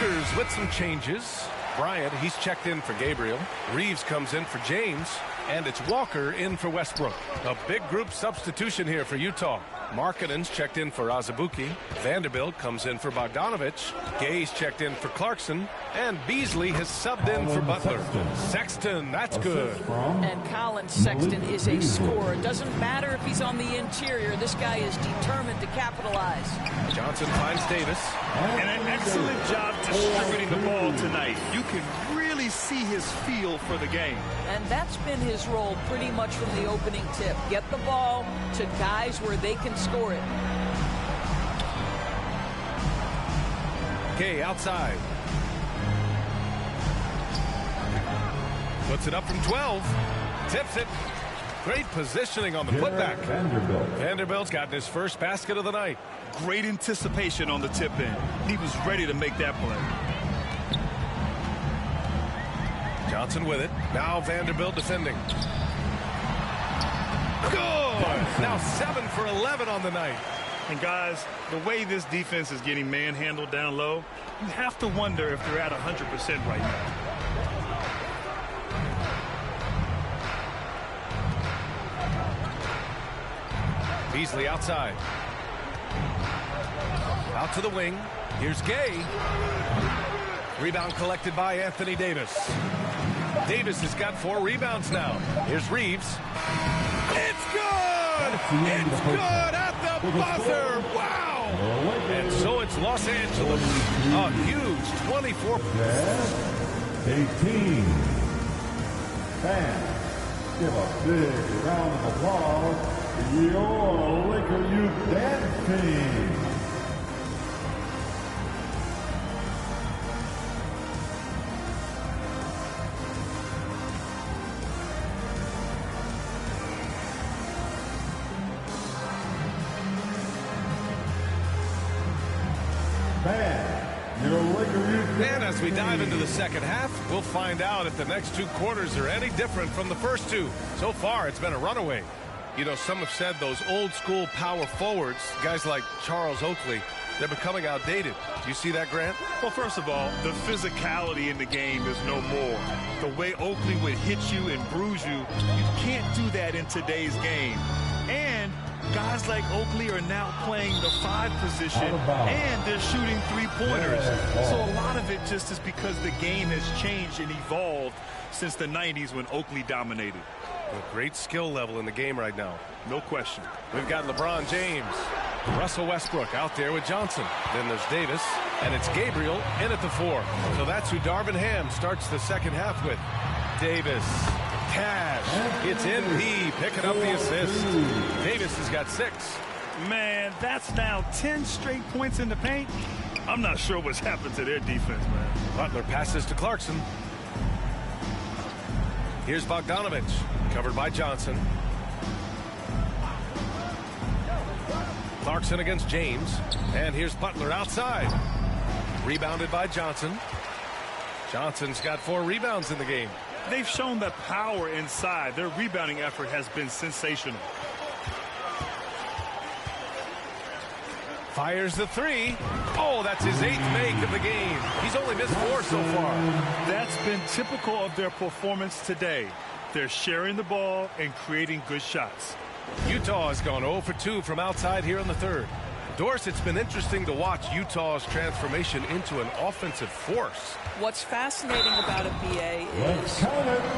Lakers with some changes. Bryant, he's checked in for Gabriel. Reeves comes in for James. And it's Walker in for Westbrook. A big group substitution here for Utah. Markkanen's checked in for Azubuike. Vanderbilt comes in for Bogdanovich. Gay's checked in for Clarkson. And Beasley has subbed in for Butler. Sexton, that's good. And Colin Sexton is a scorer. It doesn't matter if he's on the interior. This guy is determined to capitalize. Johnson finds Davis. And an excellent job distributing the ball tonight. You can really see his feel for the game. And that's been his role pretty much from the opening tip. Get the ball to guys where they can score it. Gay outside. Puts it up from 12. Tips it. Great positioning on the putback. Vanderbilt's gotten his first basket of the night. Great anticipation on the tip in. He was ready to make that play. Johnson with it. Now Vanderbilt defending. Good! Now 7 for 11 on the night. And guys, the way this defense is getting manhandled down low, you have to wonder if they're at 100% right now. Beasley outside. Out to the wing. Here's Gay. Rebound collected by Anthony Davis. Davis has got 4 rebounds now. Here's Reeves. It's good! It's good at the buzzer! Wow! And so it's Los Angeles. A huge 24. 18. Fans, give a big round of applause to your Laker Youth Dance Team. And as we dive into the second half, we'll find out if the next 2 quarters are any different from the first 2. So far, it's been a runaway. You know, some have said those old-school power forwards, guys like Charles Oakley, they're becoming outdated. Do you see that, Grant? Well, first of all, the physicality in the game is no more. The way Oakley would hit you and bruise you, you can't do that in today's game. And guys like Oakley are now playing the 5 position, and they're shooting 3-pointers. So a lot of it just is because the game has changed and evolved since the 90s when Oakley dominated. A great skill level in the game right now. No question. We've got LeBron James. Russell Westbrook out there with Johnson. Then there's Davis, and it's Gabriel in at the 4. So that's who Darvin Ham starts the second half with. Davis. Cash. It's NP picking up the assist. Davis has got 6. Man, that's now 10 straight points in the paint. I'm not sure what's happened to their defense, man. Butler passes to Clarkson. Here's Bogdanovich, covered by Johnson. Clarkson against James. And here's Butler outside. Rebounded by Johnson. Johnson's got 4 rebounds in the game. They've shown the power inside. Their rebounding effort has been sensational. Fires the 3. Oh, that's his 8th make of the game. He's only missed 4 so far. That's been typical of their performance today. They're sharing the ball and creating good shots. Utah has gone 0 for 2 from outside here in the 3rd. Doris, it's been interesting to watch Utah's transformation into an offensive force. What's fascinating about it, BA, is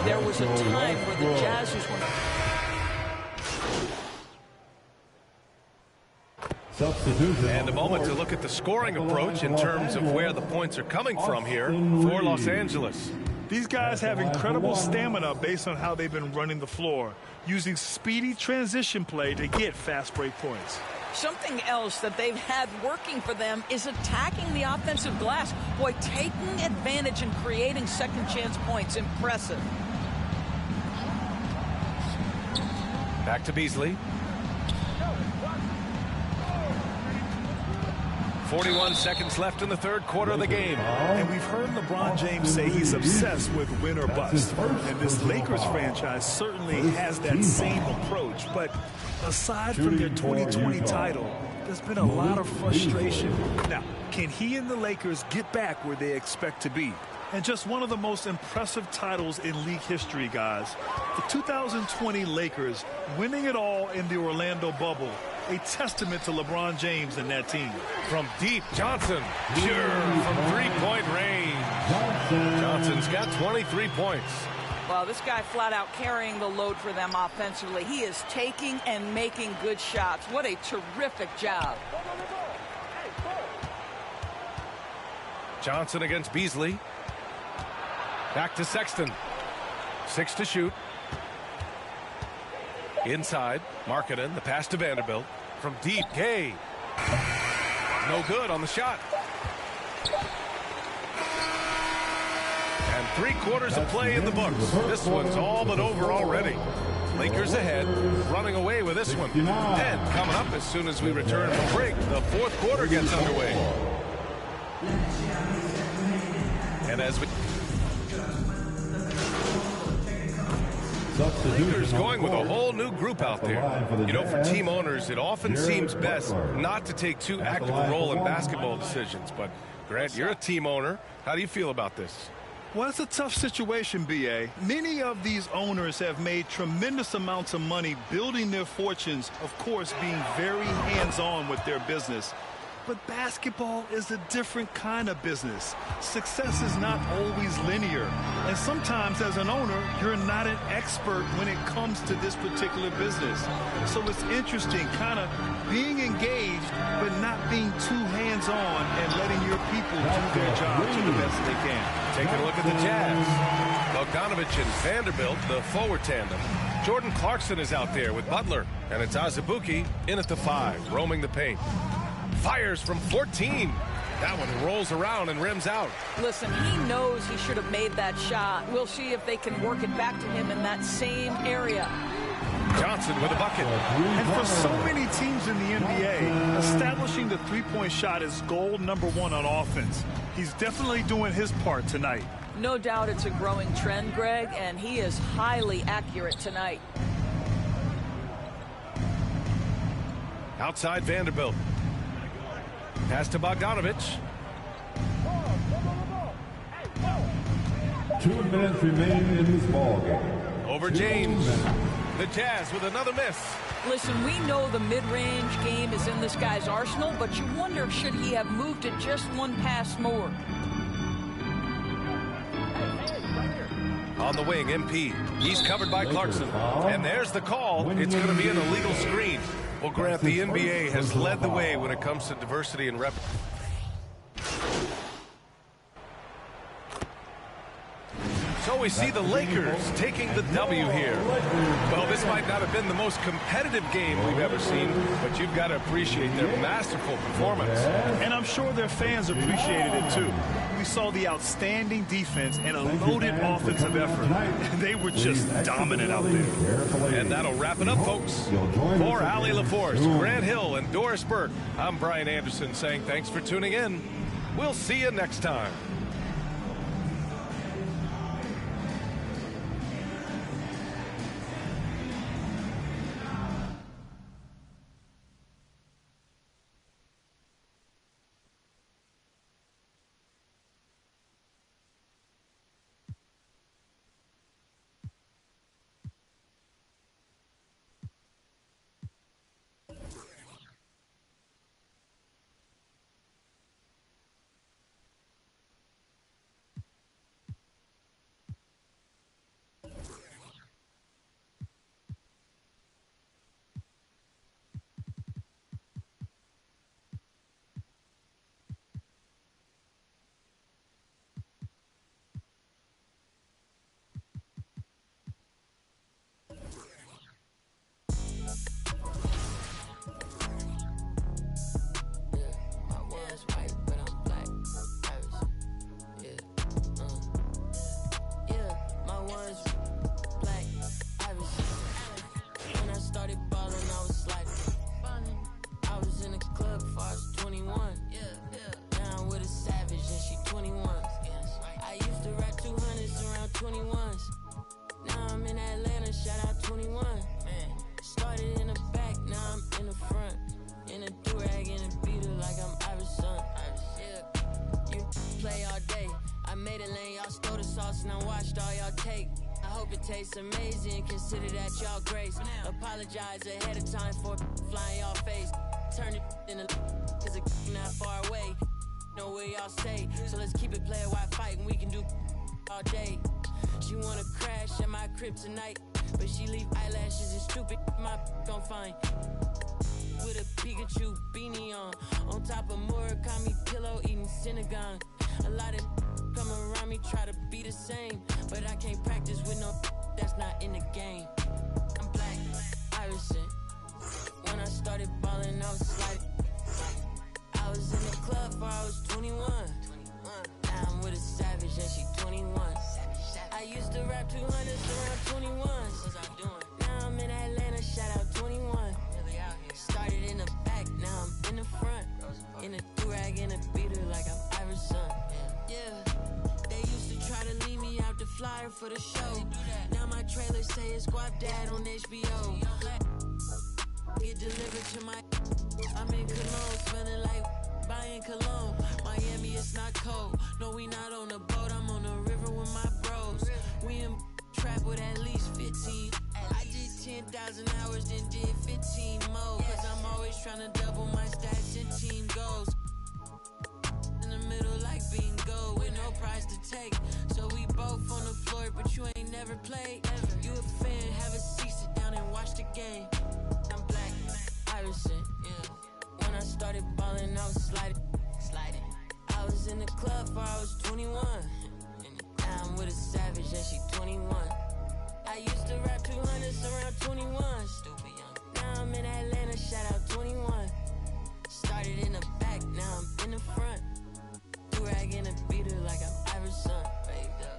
there was a time where the Jazz was one of... And a moment to look at the scoring approach in terms of where the points are coming from here for Los Angeles. These guys have incredible stamina based on how they've been running the floor, using speedy transition play to get fast break points. Something else that they've had working for them is attacking the offensive glass. Boy, taking advantage and creating second chance points. Impressive. Back to Beasley. 41 seconds left in the 3rd quarter of the game. And we've heard LeBron James say he's obsessed with win or bust. And this Lakers franchise certainly has that same approach. But aside from their 2020 title, there's been a lot of frustration. Now, Can he and the Lakers get back where they expect to be? And just one of the most impressive titles in league history, guys. The 2020 Lakers winning it all in the Orlando bubble. A testament to LeBron James and that team. From deep, Johnson. Pure from three-point range. Johnson's got 23 points. Well, this guy flat out carrying the load for them offensively. He is taking and making good shots. What a terrific job. Johnson against Beasley. Back to Sexton. 6 to shoot. Inside, Markkanen, the pass to Vanderbilt. From deep, Gay. No good on the shot. And 3/4 of play in the books. This one's all but over already. Lakers ahead, running away with this one. And coming up as soon as we return from break, the fourth quarter gets underway. And as we... Lakers going with a whole new group out there. You know, for team owners, it often seems best not to take too active a role in basketball decisions. But, Grant, you're a team owner. How do you feel about this? Well, it's a tough situation, B.A. Many of these owners have made tremendous amounts of money building their fortunes, of course, being very hands-on with their business. But basketball is a different kind of business. Success is not always linear. And sometimes as an owner, you're not an expert when it comes to this particular business. So it's interesting kind of being engaged, but not being too hands-on and letting your people do their job to the best they can. Taking a look at the Jazz. Bogdanovich and Vanderbilt, the forward tandem. Jordan Clarkson is out there with Butler. And it's Azubuike in at the 5, roaming the paint. Fires from 14. That one rolls around and rims out. Listen, he knows he should have made that shot. We'll see if they can work it back to him in that same area. Johnson with a bucket. And for so many teams in the NBA, establishing the three-point shot is goal number 1 on offense. He's definitely doing his part tonight. No doubt it's a growing trend, Greg, and he is highly accurate tonight. Outside Vanderbilt. Pass to Bogdanovich. 2 minutes remaining in this ballgame. Over James. The Jazz with another miss. Listen, we know the mid-range game is in this guy's arsenal, but you wonder, should he have moved it just one pass more? On the wing, MP. He's covered by Clarkson. And there's the call. It's going to be an illegal screen. Well, Grant, the NBA has led the way when it comes to diversity and rep. So we see the Lakers taking the W here. Well, this might not have been the most competitive game we've ever seen, but you've got to appreciate their masterful performance. And I'm sure their fans appreciated it, too. We saw the outstanding defense and a loaded offensive effort. They were just dominant out there. And that'll wrap it up, folks. For Ali LaForce, Grant Hill, and Doris Burke, I'm Brian Anderson saying thanks for tuning in. We'll see you next time. and I watched all y'all take. I hope it tastes amazing, consider that y'all grace. Apologize ahead of time for flying y'all face. Turn it in a cause it's not far away. Know where y'all stay, so let's keep it player while fighting. We can do all day. She wanna crash at my crib tonight, but she leave eyelashes and stupid my gon' find. With a Pikachu beanie on top of Murakami pillow eating Synagogue. A lot of come around me try to be the same, but I can't practice with no that's not in the game. I'm black, Irishman. When I started balling, I was sliding. I was in the club before I was 21. Now I'm with a savage and she 21. I used to rap 200s around 21. Now I'm in Atlanta, shout out 21. Started in the back, now I'm in the front. In a do-rag and a beater like I'm Iverson. Yeah, they used to try to leave me out the flyer for the show. Now my trailer say it's Guap Dad on HBO. Get delivered to my... I'm in Cologne, smelling like buying cologne. Miami, it's not cold. No, we not on a boat, I'm on the river with my bros. We in trap with at least 15. I did 10,000 hours, then did 15 more. Cause I'm always trying to double my stats and team goals. In the middle like bingo, with no prize to take. So we both on the floor, but you ain't never played. You a fan, have a seat, sit down and watch the game. I'm black, Irishman, yeah. When I started balling, I was sliding. I was in the club before I was 21. Now I'm with a savage and she 21. I used to rap 200s around 21. Stupid young. Now I'm in Atlanta, shout out 21. Started in the back, now I'm in the front. Do-rag and a beater like I'm Iverson. Raved up.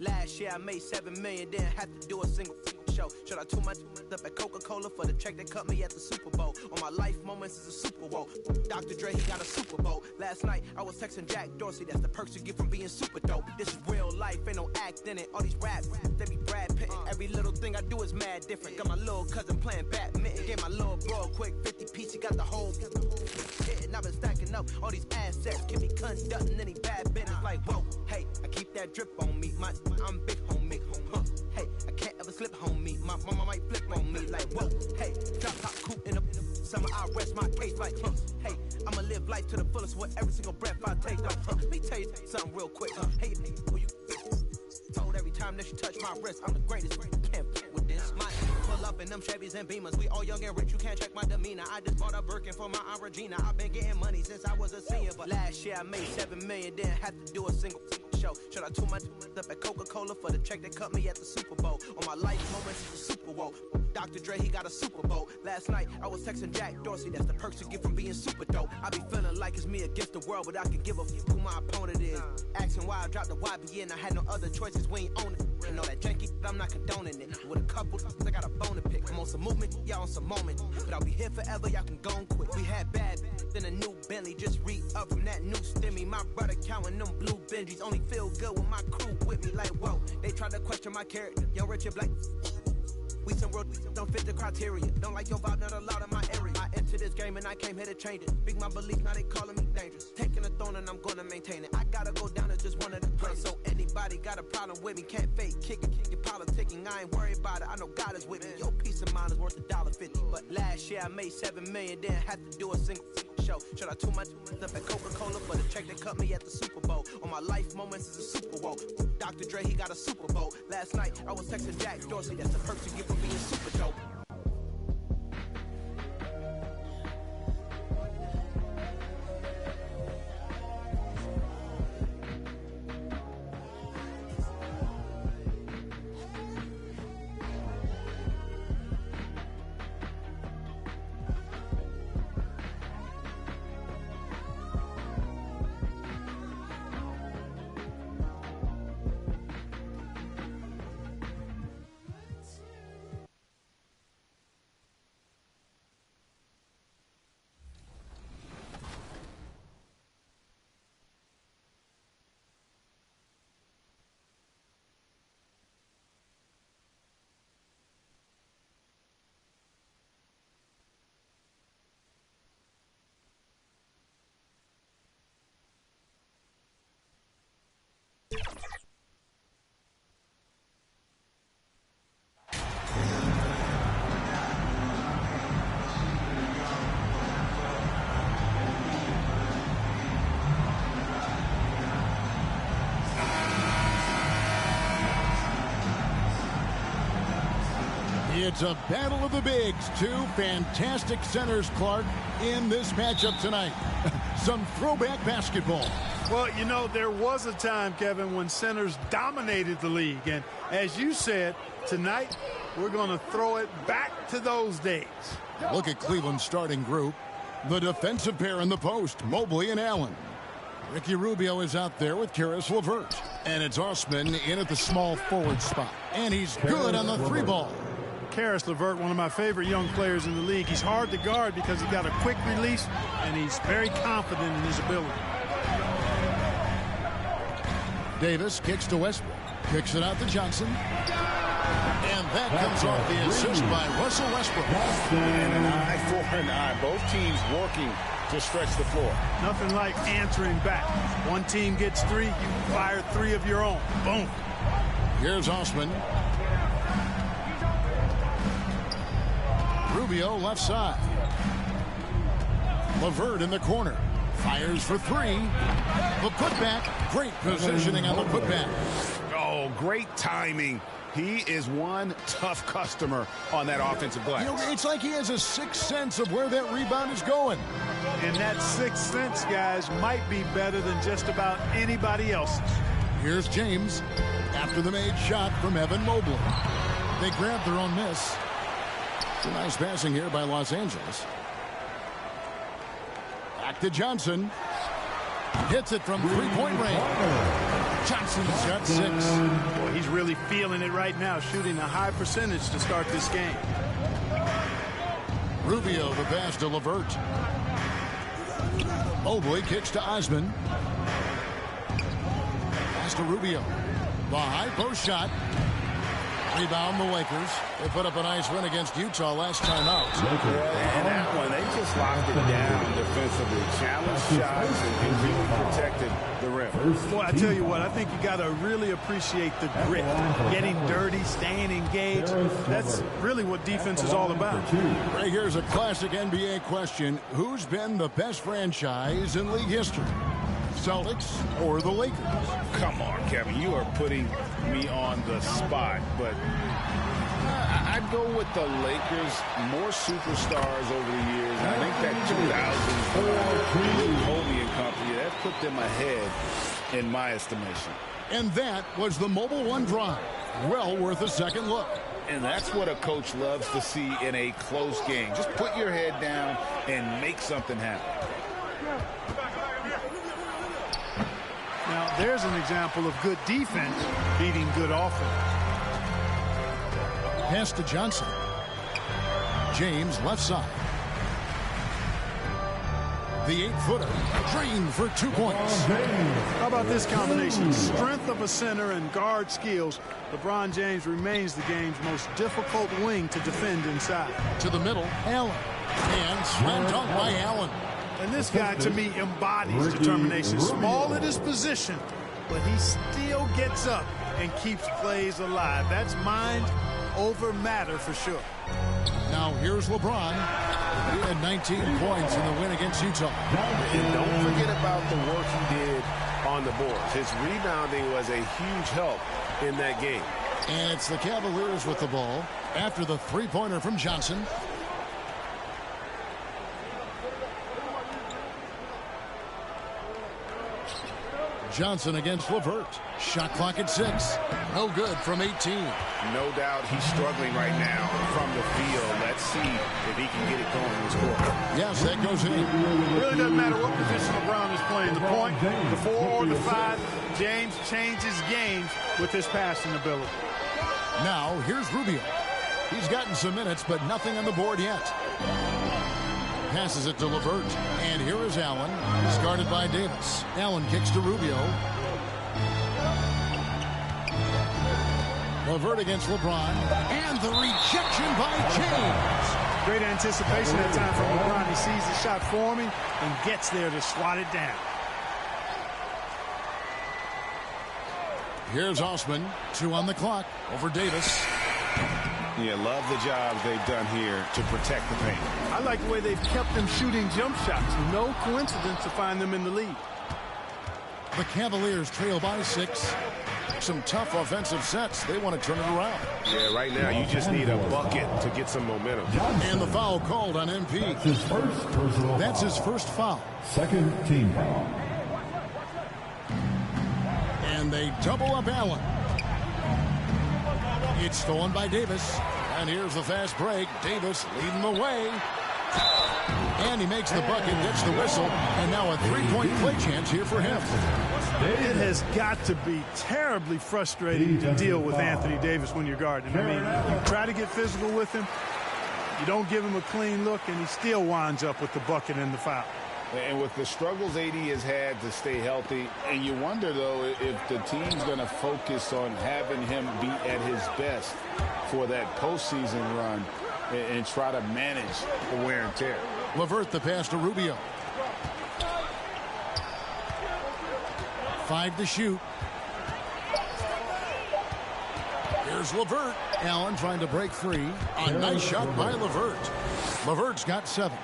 Last year I made 7 million, didn't have to do a single show. Shout out to my up at Coca-Cola for the check that cut me at the Super Bowl. On my life moments is a Super Bowl. Dr. Dre, he got a Super Bowl. Last night I was texting Jack Dorsey, that's the perks you get from being super dope. This is real life, ain't no act in it. All these rap, they be Brad Pitt. Every little thing I do is mad different. Got my little cousin playing badminton. Gave my little bro a quick 50 piece, he got the whole hitting. I've been stacking up all these assets, keep me conducting any bad business. Like whoa, hey, I keep that drip on me. I'm big homie, hey, I can't ever slip homie. My mama might flip on me. Like whoa, hey, drop top coupe in the summer. I rest my case like hey, I'ma live life to the fullest with every single breath I take. Let me tell you something real quick. Hey, who you told every time that you touch my wrist, I'm the greatest. Can't fuck with this. My pull up in them Chevys and Beamers. We all young and rich, you can't check my demeanor. I just bought a Birkin for my Aunt Regina. I've been getting money since I was a senior, but last year I made 7 million, didn't have to do a single show. Shout out to my up at Coca-Cola for the check that cut me at the Super Bowl. On my life moments is a Super Bowl. Dr. Dre, he got a Super Bowl. Last night I was texting Jack Dorsey, that's the perks you get from being super dope. I be feeling like it's me against the world, but I can give a who my opponent is. Asking why I dropped the YBN, I had no other choices, we ain't own it. And all that janky, I'm not condoning it. With a couple, I got a bone to pick. I'm on some movement, y'all on some moment. But I'll be here forever, y'all can go and quit. We had bad, then a new Bentley, just re-up from that new stimmy. My brother counting them blue Benjis, only feel good with my crew with me. Like whoa, they try to question my character. Young Richard Black. We some real don't fit the criteria. Don't like your vibe, not allowed in my area. I entered this game and I came here to change it. Speak my belief, now they calling me dangerous. Taking a throne and I'm gonna maintain it. I gotta go down as just one of the greats. So anybody got a problem with me, can't fake kick it, kick it, politicking. I ain't worried about it, I know God is with me. Your peace of mind is worth $1.50. But last year I made 7 million, didn't have to do a single show. Shout out to my up at Coca-Cola for the check that cut me at the Super Bowl. On my life moments is a Super Bowl. Dr. Dre, he got a Super Bowl. Last night I was texting Jack Dorsey, that's the perks you get from being super dope. It's a battle of the bigs. Two fantastic centers, Clark, in this matchup tonight. Some throwback basketball. Well, you know, there was a time, Kevin, when centers dominated the league. And as you said, tonight we're going to throw it back to those days. Look at Cleveland's starting group. The defensive pair in the post, Mobley and Allen. Ricky Rubio is out there with Karis LeVert. And it's Osman in at the small forward spot. And he's good on the three ball. Karis LeVert, one of my favorite young players in the league. He's hard to guard because he's got a quick release, and he's very confident in his ability. Davis kicks to Westbrook. Kicks it out to Johnson. And that comes off the assist by Russell Westbrook. And an eye for an eye. Both teams working to stretch the floor. Nothing like answering back. One team gets three, you fire three of your own. Boom. Here's Osman. Rubio left side. LeVert in the corner. Fires for three. The putback. Great positioning on the putback. Oh, great timing. He is one tough customer on that offensive glass. You know, it's like he has a sixth sense of where that rebound is going. And that sixth sense, guys, might be better than just about anybody else's. Here's James after the made shot from Evan Mobley. They grabbed their own miss. It's a nice passing here by Los Angeles. Back to Johnson. Hits it from three-point range. Johnson's got 6. Boy, he's really feeling it right now, shooting a high percentage to start this game. Rubio the pass to LeVert. Mobley kicks to Osman. Pass to Rubio. The high post shot. Rebound the Lakers. They put up a nice win against Utah last time out. Yeah, and that one, they just locked it down defensively. Challenged shots and really protected the rim. Boy, I tell you what, I think you got to really appreciate the grit. Getting dirty, staying engaged. That's really what defense is all about. Right here's a classic NBA question. Who's been the best franchise in league history? Celtics or the Lakers? Come on, Kevin. You are putting me on the spot, but I'd go with the Lakers. More superstars over the years. And I think that 2004 Kobe and company, that put them ahead in my estimation. And that was the Mobile One drive. Well worth a second look. And that's what a coach loves to see in a close game. Just put your head down and make something happen. Now, there's an example of good defense beating good offense. Pass to Johnson. James left side. The 8-footer drained for 2 points. How about this combination? Strength of a center and guard skills. LeBron James remains the game's most difficult wing to defend inside. To the middle, Allen. And slam dunk by Allen. And this guy, to me, embodies determination. Small at his position, but he still gets up and keeps plays alive. That's mind over matter for sure. Now here's LeBron. He had 19 points in the win against Utah. And don't forget about the work he did on the boards. His rebounding was a huge help in that game. And it's the Cavaliers with the ball after the three-pointer from Johnson. Johnson against LeVert. Shot clock at 6. No good from 18. No doubt he's struggling right now from the field. Let's see if he can get it going in this quarter. Yes, that goes in. It really doesn't matter what position LeBron is playing. The point, the 4 or the 5, James changes games with his passing ability. Now, here's Rubio. He's gotten some minutes, but nothing on the board yet. Passes it to LeVert. And here is Allen. He's guarded by Davis. Allen kicks to Rubio. LeVert against LeBron. And the rejection by James. Great anticipation that time from LeBron. He sees the shot forming and gets there to swat it down. Here's Osman. 2 on the clock over Davis. Yeah, love the job they've done here to protect the paint. I like the way they've kept them shooting jump shots. No coincidence to find them in the lead. The Cavaliers trail by 6. Some tough offensive sets. They want to turn it around. Yeah, right now you just need a bucket to get some momentum. And the foul called on MP. That's his first foul. Second team foul. And they double up Allen. It's stolen by Davis. And here's the fast break. Davis leading the way. And he makes the bucket, gets the whistle, and now a three-point play chance here for him. It has got to be terribly frustrating to deal with Anthony Davis when you're guarding him. I mean, you try to get physical with him, you don't give him a clean look, and he still winds up with the bucket and the foul. And with the struggles AD has had to stay healthy, and you wonder, though, if the team's going to focus on having him be at his best for that postseason run and try to manage the wear and tear. LeVert the pass to Rubio. 5 to shoot. Here's LeVert. Allen trying to break free. A nice shot by LeVert. LeVert's got 7.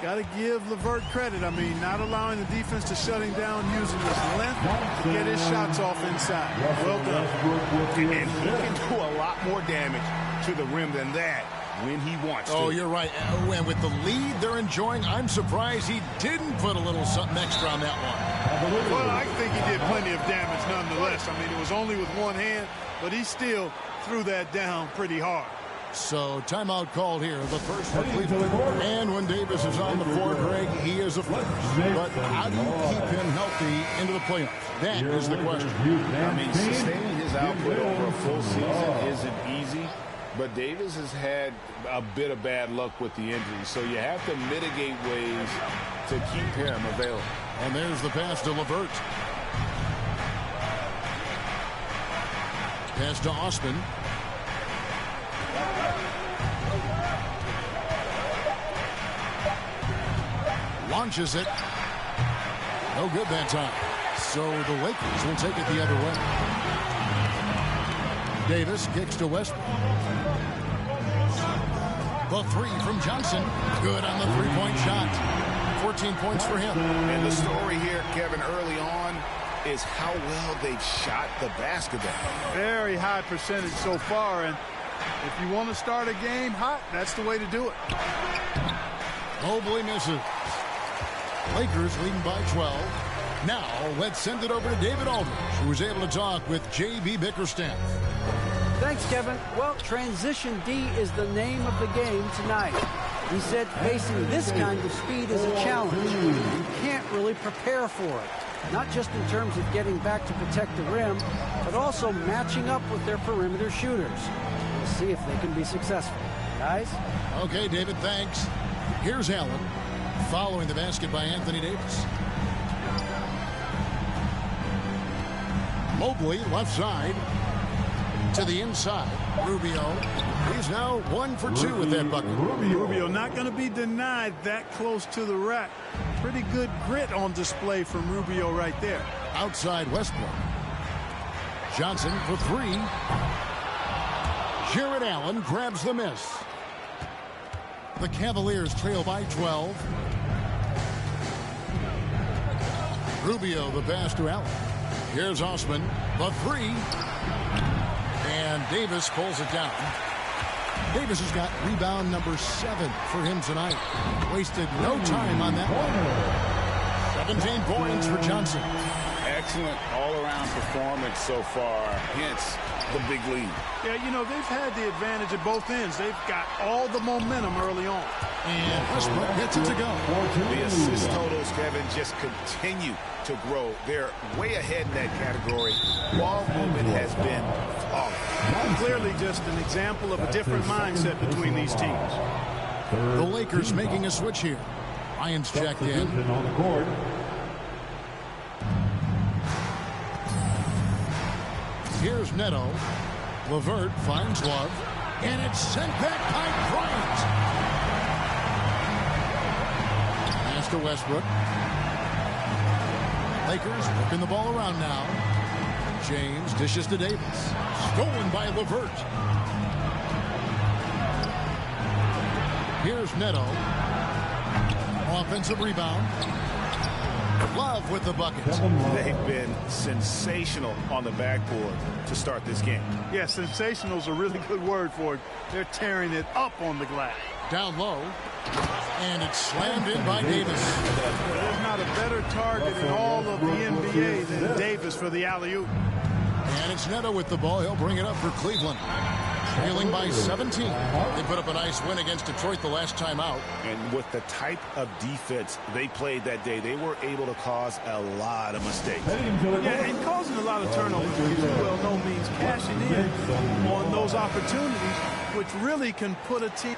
Got to give LeVert credit. I mean, not allowing the defense to shut him down, using his length to get his shots off inside. Well done. And he can do a lot more damage to the rim than that when he wants to. Oh, you're right. And with the lead they're enjoying, I'm surprised he didn't put a little something extra on that one. Well, I think he did plenty of damage nonetheless. I mean, it was only with one hand, but he still threw that down pretty hard. So timeout called here, the first for Cleveland. And when Davis is on the floor, Greg, he is a flex. But how do you keep him healthy into the playoffs? That is the question. I mean, sustaining his output over a full season isn't easy. But Davis has had a bit of bad luck with the injury, so you have to mitigate ways to keep him available. And there's the pass to LeVert. Pass to Osman. Launches it. No good that time. So the Lakers will take it the other way. Davis kicks to Westbrook. The 3 from Johnson. Good on the three-point shot. 14 points for him. And the story here, Kevin, early on is how well they've shot the basketball. Very high percentage so far, and if you want to start a game hot, that's the way to do it. Mobley misses. Lakers leading by 12. Now let's send it over to David Aldridge, who was able to talk with J.B. Bickerstaff. Thanks, Kevin. Well, Transition D is the name of the game tonight. He said facing this kind of speed is a challenge. You can't really prepare for it. Not just in terms of getting back to protect the rim, but also matching up with their perimeter shooters. We'll see if they can be successful. Guys? Okay, David, thanks. Here's Allen, following the basket by Anthony Davis. Mobley, left side, to the inside. Rubio, he's now 1 for 2 with that bucket. Rubio not going to be denied that close to the rack. Pretty good grit on display from Rubio right there. Outside Westbrook. Johnson for 3. Jared Allen grabs the miss. The Cavaliers trail by 12. Rubio the pass to Allen. Here's Osman, the 3. And Davis pulls it down. Davis has got rebound number 7 for him tonight. Wasted no time on that one. 17 points for Johnson. Excellent all-around performance so far, hence the big lead. Yeah, you know, they've had the advantage at both ends. They've got all the momentum early on. And Westbrook gets it to go. The assist totals, Kevin, just continue to grow. They're way ahead in that category. Ball movement has been flawless. Clearly just an example of a different mindset between these teams. The Lakers making a switch here. Lions checked in. On the court. Here's Neto. LeVert finds Love. And it's sent back by Bryant. Pass to Westbrook. Lakers working the ball around now. James dishes to Davis. Stolen by LeVert. Here's Neto. Offensive rebound. Love with the bucket. They've been sensational on the backboard to start this game. Yeah, sensational is a really good word for it. They're tearing it up on the glass. Down low. And it's slammed in by Davis. There's not a better target in all of the NBA than Davis for the alley-oop. And it's Neto with the ball. He'll bring it up for Cleveland. Trailing by 17. They put up a nice win against Detroit the last time out. And with the type of defense they played that day, they were able to cause a lot of mistakes. Yeah, and causing a lot of turnovers, as you well know, means cashing in on those opportunities, which really can put a team.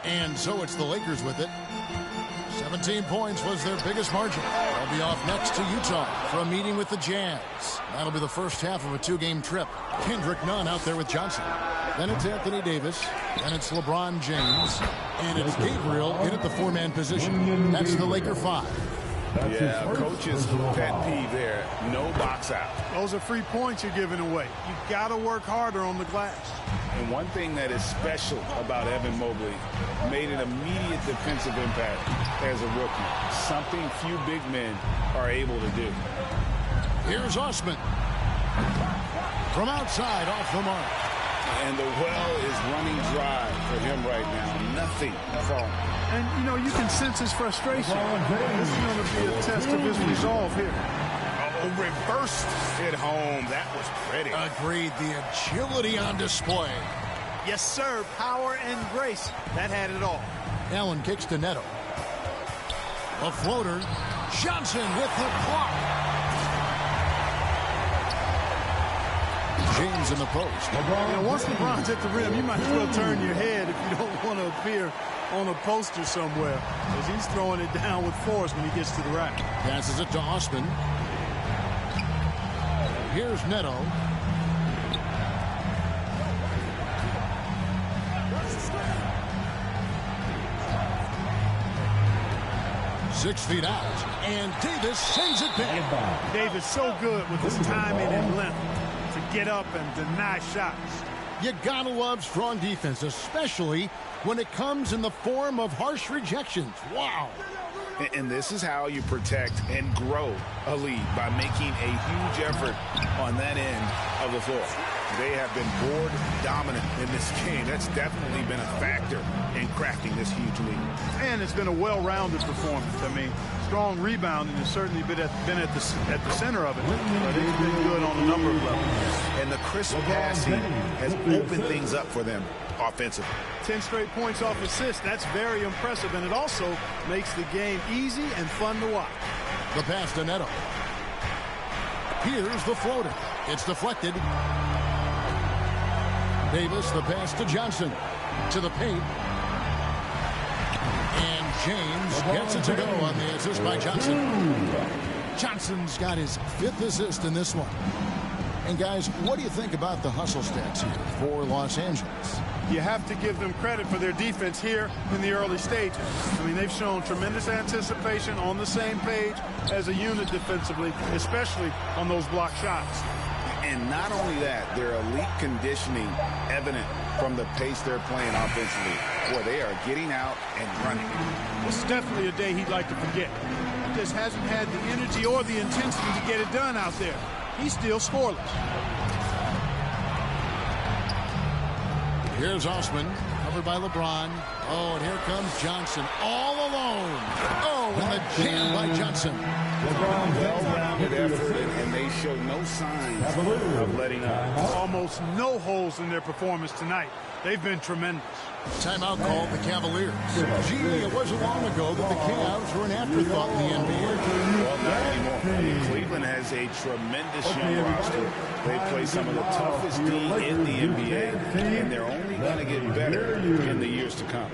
And so it's the Lakers with it. 17 points was their biggest margin. They'll be off next to Utah for a meeting with the Jazz. That'll be the first half of a two-game trip. Kendrick Nunn out there with Johnson. Then it's Anthony Davis. Then it's LeBron James. And it's Gabriel in at the four-man position. That's the Laker 5. Yeah, coach's pet peeve there. No box out. Those are free points you're giving away. You've got to work harder on the glass. And one thing that is special about Evan Mobley, made an immediate defensive impact as a rookie. Something few big men are able to do. Here's Osman. From outside, off the mark. And the well is running dry for him right now. Nothing falling. And, you know, you can sense his frustration. This is going to be a test of his resolve here. Oh, reversed it home. That was pretty. Agreed. The agility on display. Yes, sir. Power and grace. That had it all. Allen kicks to Neto. A floater. Johnson with the block. James in the post. You know, once LeBron's at the rim, you might as well turn your head if you don't want to appear on a poster somewhere, because he's throwing it down with force when he gets to the rack. Passes it to Osman. Here's Neto. Six feet out, and Davis sends it back. Davis so good with his timing and length to get up and deny shots. You gotta love strong defense, especially when it comes in the form of harsh rejections. Wow. And this is how you protect and grow a lead, by making a huge effort on that end of the floor. They have been board dominant in this game. That's definitely been a factor in crafting this huge lead. And it's been a well-rounded performance. I mean, strong rebounding has certainly been at the center of it, but it's been good on a number of levels. And the crisp passing has opened things up for them offensively. 10 straight points off assists. That's very impressive, and it also makes the game easy and fun to watch. The pass to Neto. Here's the floater. It's deflected. Davis, the pass to Johnson. To the paint. And James gets it to go on the assist by Johnson. Johnson's got his 5th assist in this one. And guys, what do you think about the hustle stats here for Los Angeles? You have to give them credit for their defense here in the early stages. I mean, they've shown tremendous anticipation, on the same page as a unit defensively, especially on those block shots. And not only that, their elite conditioning evident from the pace they're playing offensively. Boy, they are getting out and running. This is definitely a day he'd like to forget. He just hasn't had the energy or the intensity to get it done out there. He's still scoreless. Here's Osman, covered by LeBron. Oh, and here comes Johnson, all alone. Oh, and the jam by Johnson. Well-rounded effort, and they show no signs of letting up. Almost no holes in their performance tonight. They've been tremendous. Timeout called the Cavaliers. Gee, it wasn't long ago that the Cavs were an afterthought in the NBA. Well, not anymore. Cleveland has a tremendous young roster. They play some of the toughest D in the NBA, and they're only going to get better in the years to come.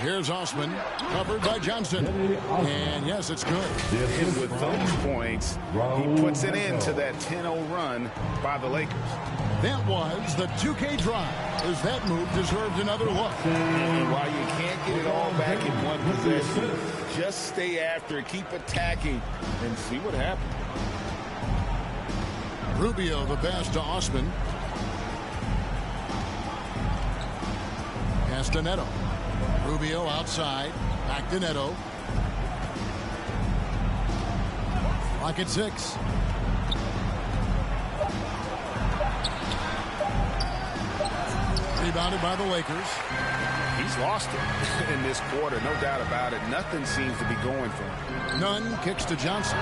Here's Osman, covered by Johnson. And yes, it's good. And with those points, he puts an end to that 10-0 run by the Lakers. That was the 2K drive, as that move deserved another look. And while you can't get it all back in one possession, just stay after it, keep attacking, and see what happens. Rubio the pass to Osman. Pass to Neto. Rubio outside. Back to Neto. Clock at 6. Rebounded by the Lakers. He's lost it in this quarter, no doubt about it. Nothing seems to be going for him. Nunn kicks to Johnson.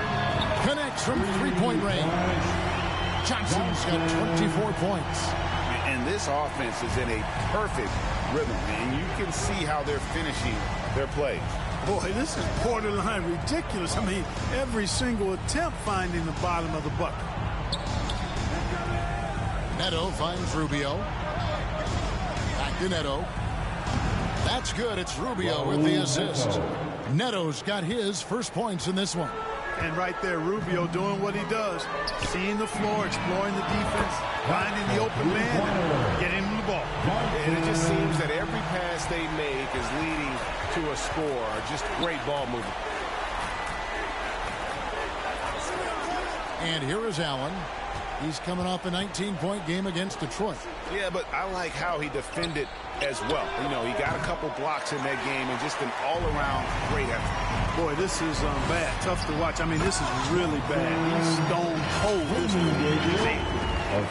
Connects from three-point range. Johnson's got 24 points. And this offense is in a perfect rhythm, and you can see how they're finishing their plays. Boy, this is borderline ridiculous. I mean, every single attempt finding the bottom of the bucket. Neto finds Rubio. Back to Neto. That's good. It's Rubio with the assist. Neto's got his first points in this one. And right there, Rubio doing what he does. Seeing the floor, exploring the defense, finding the open man, and getting him the ball. And it just seems that every pass they make is leading to a score. Just great ball movement. And here is Allen. He's coming off a 19-point game against Detroit. Yeah, but I like how he defended as well. You know, he got a couple blocks in that game and just an all-around great effort. Boy, this is bad. Tough to watch. I mean, this is really bad. He's stone cold. This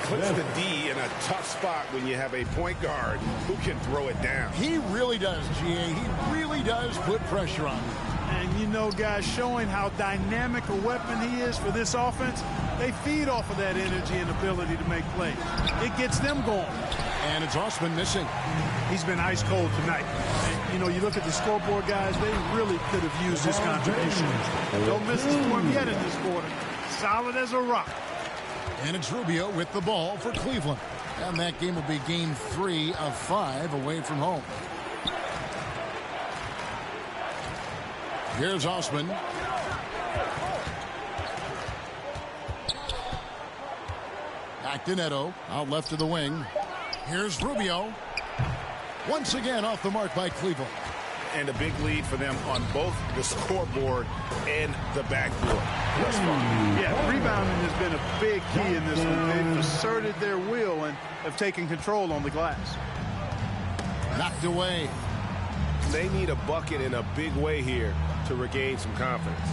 Puts the D in a tough spot when you have a point guard who can throw it down. He really does, GA. He really does put pressure on him. And, you know, guys, showing how dynamic a weapon he is for this offense, they feed off of that energy and ability to make plays. It gets them going. And it's Osman missing. He's been ice cold tonight. And, you know, you look at the scoreboard, guys, they really could have used his contribution. Don't miss his form yet in this quarter. Solid as a rock. And it's Rubio with the ball for Cleveland. And that game will be game 3 of 5 away from home. Here's Osman. Back to Neto. Out left to the wing. Here's Rubio. Once again off the mark by Cleveland. And a big lead for them on both the scoreboard and the backboard. Yeah, rebounding has been a big key in this one. They've asserted their will and have taken control on the glass. Knocked away. They need a bucket in a big way here to regain some confidence.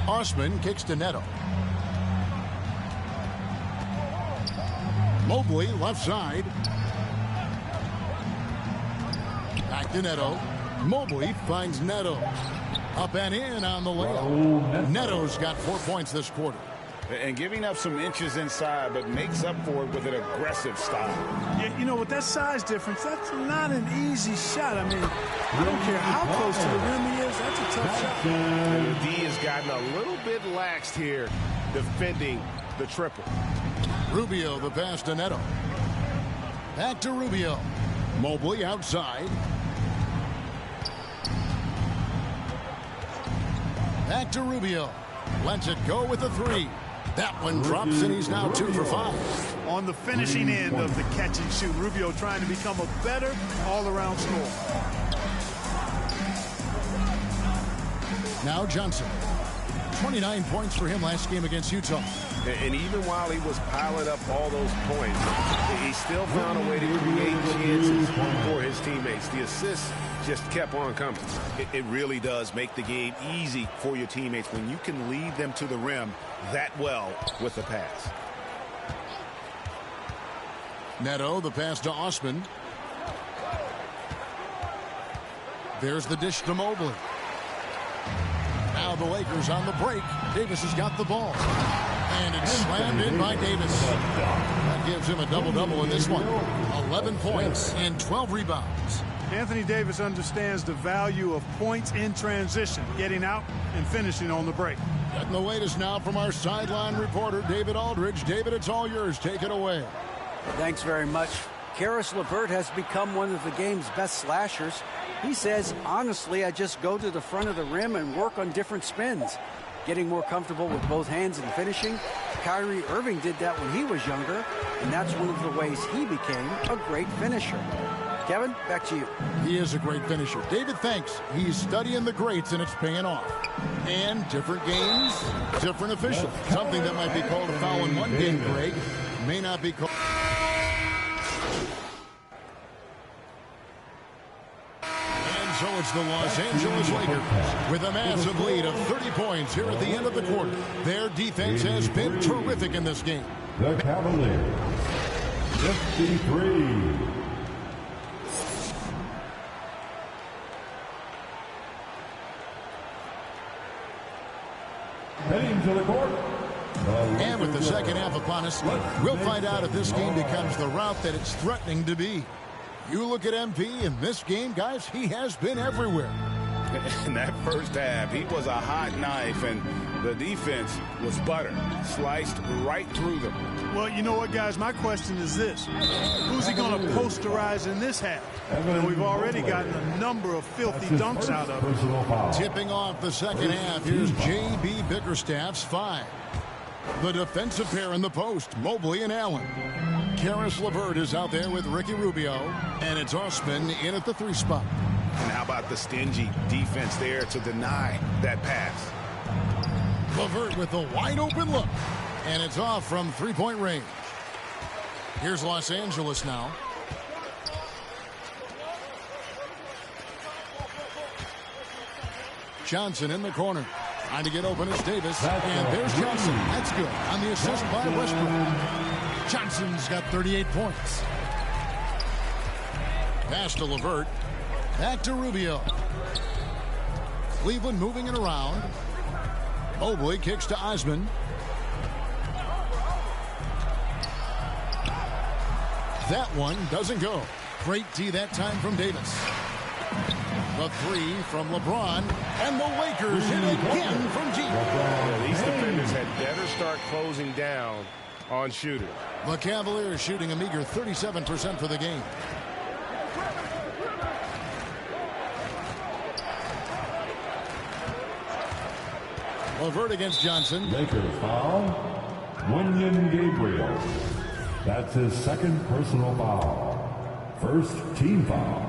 Osman kicks to Neto. Mobley left side. Back to Neto. Mobley finds Neto. Up and in on the layup. Neto's got 4 points this quarter. And giving up some inches inside, but makes up for it with an aggressive style. Yeah, you know, with that size difference, that's not an easy shot. I mean, I don't care how close to the rim he is. That's a tough shot. And the D has gotten a little bit laxed here defending the triple. Rubio the pass to Neto. Back to Rubio. Mobley outside. Back to Rubio. Lets it go with a 3. That one drops, and he's now 2 for 5. On the finishing end of the catch and shoot, Rubio trying to become a better all-around scorer. Now Johnson. 29 points for him last game against Utah. And even while he was piling up all those points, he still found a way to create chances for his teammates. The assists just kept on coming. It really does make the game easy for your teammates when you can lead them to the rim that well with the pass. Neto, the pass to Osman. There's the dish to Mobley. Now the Lakers on the break. Davis has got the ball. And it's slammed in by Davis. That gives him a double-double in this one. 11 points and 12 rebounds. Anthony Davis understands the value of points in transition, getting out and finishing on the break. Getting the latest now from our sideline reporter, David Aldridge. David, it's all yours. Take it away. Thanks very much. Karis LeVert has become one of the game's best slashers. He says, honestly, I just go to the front of the rim and work on different spins. Getting more comfortable with both hands and finishing. Kyrie Irving did that when he was younger, and that's one of the ways he became a great finisher. Kevin, back to you. He is a great finisher. David thinks he's studying the greats, and it's paying off. And different games, different officials. Something that might be called a foul in one game, Greg, may not be called. So it's the Los Angeles Lakers with a massive lead of 30 points here at the end of the quarter. Their defense has been terrific in this game. The Cavaliers, 53. Heading to the court. And with the second half upon us, we'll find out if this game becomes the route that it's threatening to be. You look at MP in this game, guys, he has been everywhere. In that first half, he was a hot knife, and the defense was butter, sliced right through them. Well, you know what, guys? My question is this. Who's he going to posterize in this half? And we've already gotten a number of filthy dunks out of him. Tipping off the second half, here's J.B. Bickerstaff's 5. The defensive pair in the post, Mobley and Allen. Karis LeVert is out there with Ricky Rubio, and it's Osman in at the 3 spot. And how about the stingy defense there to deny that pass? LeVert with a wide open look, and it's off from 3-point range. Here's Los Angeles now. Johnson in the corner. Trying to get open is Davis, and there's Johnson. That's good on the assist by Westbrook. Johnson's got 38 points. Pass to LeVert. Back to Rubio. Cleveland moving it around. Mobley kicks to Osman. That one doesn't go. Great D that time from Davis. The 3 from LeBron, and the Lakers hit again from deep. Yeah, these defenders had better start closing down on shooters. The Cavaliers shooting a meager 37% for the game. LeVert against Johnson. Lakers foul. Wenyen Gabriel. That's his second personal foul. First team foul.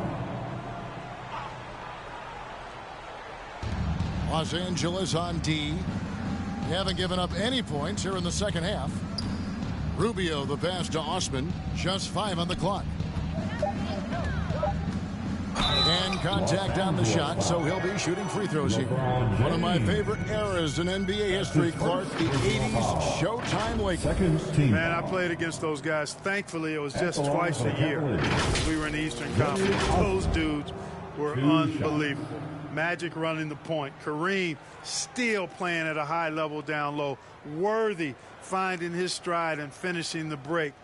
Los Angeles on D. They haven't given up any points here in the second half. Rubio the pass to Osman. Just 5 on the clock. And contact on the shot, so he'll be shooting free throws here. One of my favorite eras in NBA history, Clark, the 80s Showtime Lakers. Man, I played against those guys. Thankfully, it was just twice a year. We were in the Eastern Conference. Those dudes were unbelievable. Magic running the point. Kareem still playing at a high level down low. Worthy finding his stride and finishing the break.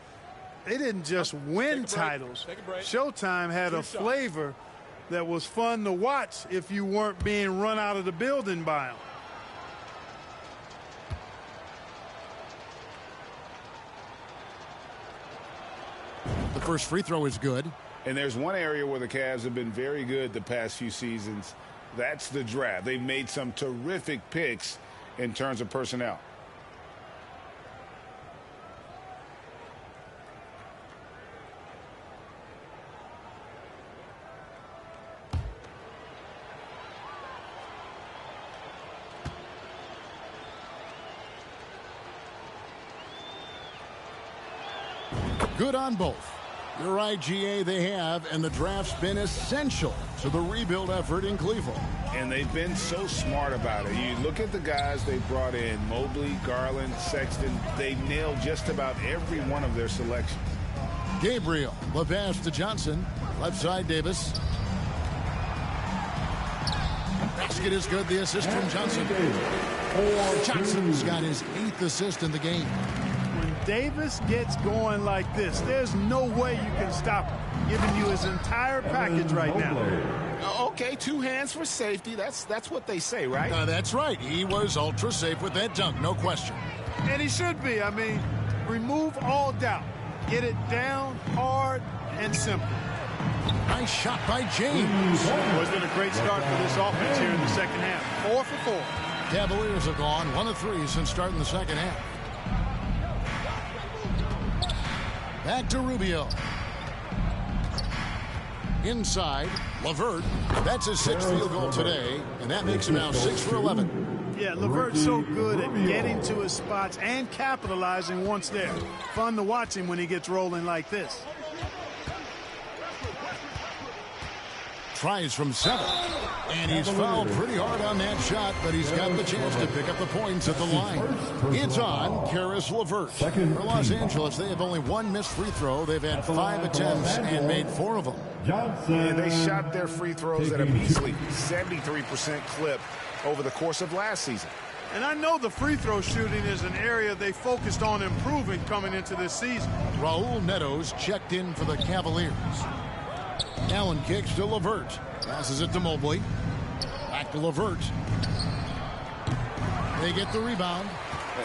They didn't just win titles. Showtime had a flavor that was fun to watch if you weren't being run out of the building by them. The first free throw is good. And there's one area where the Cavs have been very good the past few seasons. That's the draft. They've made some terrific picks in terms of personnel. Good on both. You're right, GA, they have, and the draft's been essential to the rebuild effort in Cleveland. And they've been so smart about it. You look at the guys they brought in, Mobley, Garland, Sexton. They nailed just about every one of their selections. Gabriel, the pass to Johnson. Left side, Davis. Basket is good. The assist from Johnson. Johnson's got his 8th assist in the game. Davis gets going like this, there's no way you can stop him, giving you his entire package right now. Okay, 2 hands for safety. That's what they say, right? That's right. He was ultra safe with that dunk, no question. And he should be. I mean, remove all doubt. Get it down, hard, and simple. Nice shot by James. Well, it's been a great start for this offense here in the second half. 4 for 4. Cavaliers have gone 1 of 3 since starting the second half. Back to Rubio. Inside, LeVert. That's his 6th field goal today, and that makes him now 6 for 11. Yeah, LeVert's so good at getting to his spots and capitalizing once there. Fun to watch him when he gets rolling like this. Tries from 7. And he's fouled pretty hard on that shot, but he's got the chance to pick up the points at the line. It's on Caris LeVert. For Los Angeles, they have only 1 missed free throw. They've had 5 attempts and made 4 of them. And they shot their free throws at a measly 73% clip over the course of last season. And I know the free throw shooting is an area they focused on improving coming into this season. Raul Netos checked in for the Cavaliers. Allen kicks to LeVert. Passes it to Mobley. Back to LeVert. They get the rebound.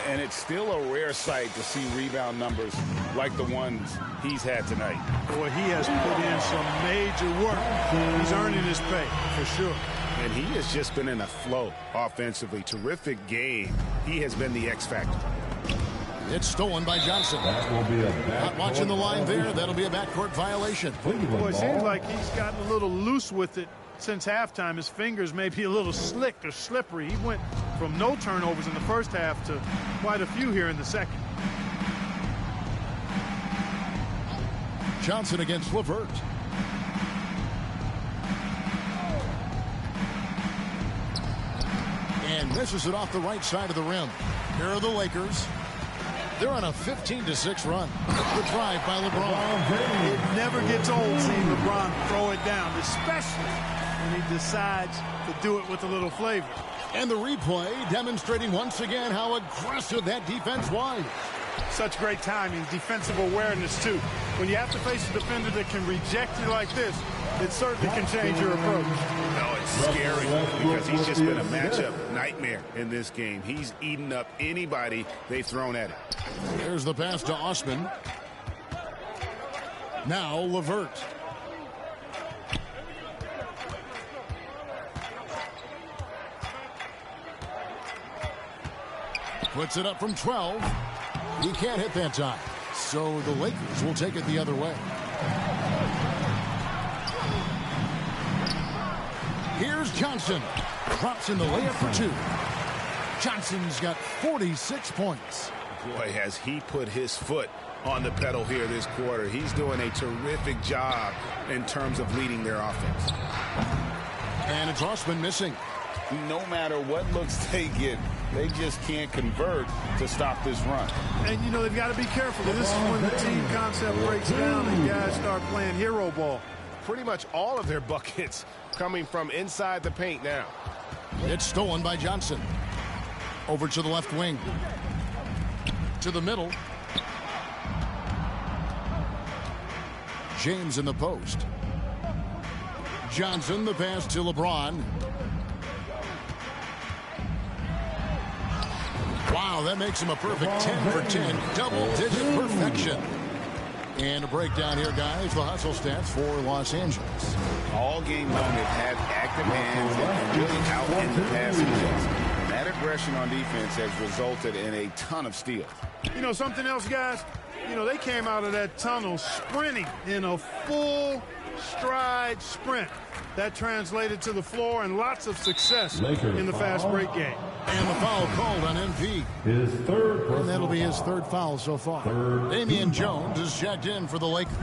And it's still a rare sight to see rebound numbers like the ones he's had tonight. Boy, he has put in some major work. He's earning his pay, for sure. And he has just been in a flow offensively. Terrific game. He has been the X factor. It's stolen by Johnson. Not watching the line there. That'll be a backcourt violation. Boy, it seems like he's gotten a little loose with it since halftime. His fingers may be a little slick or slippery. He went from no turnovers in the first half to quite a few here in the second. Johnson against LeVert. And misses it off the right side of the rim. Here are the Lakers. They're on a 15-6 run. The drive by LeBron. It never gets old seeing LeBron throw it down, especially when he decides to do it with a little flavor. And the replay demonstrating once again how aggressive that defense was. Such great timing, defensive awareness, too. When you have to face a defender that can reject you like this, it certainly can change your approach. No, it's scary because he's just been a matchup nightmare in this game. He's eaten up anybody they've thrown at him. There's the pass to Osman. Now LeVert. Puts it up from 12. He can't hit that time. So the Lakers will take it the other way. Here's Johnson. Drops in the layup for 2. Johnson's got 46 points. Boy, has he put his foot on the pedal here this quarter. He's doing a terrific job in terms of leading their offense. And it's Osman missing. No matter what looks they get, they just can't convert to stop this run. And, you know, they've got to be careful. This is when the team concept breaks down and guys start playing hero ball. Pretty much all of their buckets coming from inside the paint now. It's stolen by Johnson. Over to the left wing. To the middle. James in the post. Johnson, the pass to LeBron. Wow, that makes him a perfect 10 for 10. Double-digit perfection. And a breakdown here, guys. The hustle stats for Los Angeles. All game long, they've had active hands and really out in the passing lanes. And that aggression on defense has resulted in a ton of steals. You know, something else, guys? You know, they came out of that tunnel sprinting in a full stride sprint. That translated to the floor and lots of success in the fast break game. And the foul called on MP. His third. And that'll be his 3rd foul so far. Damian Jones is checked in for the Lakers.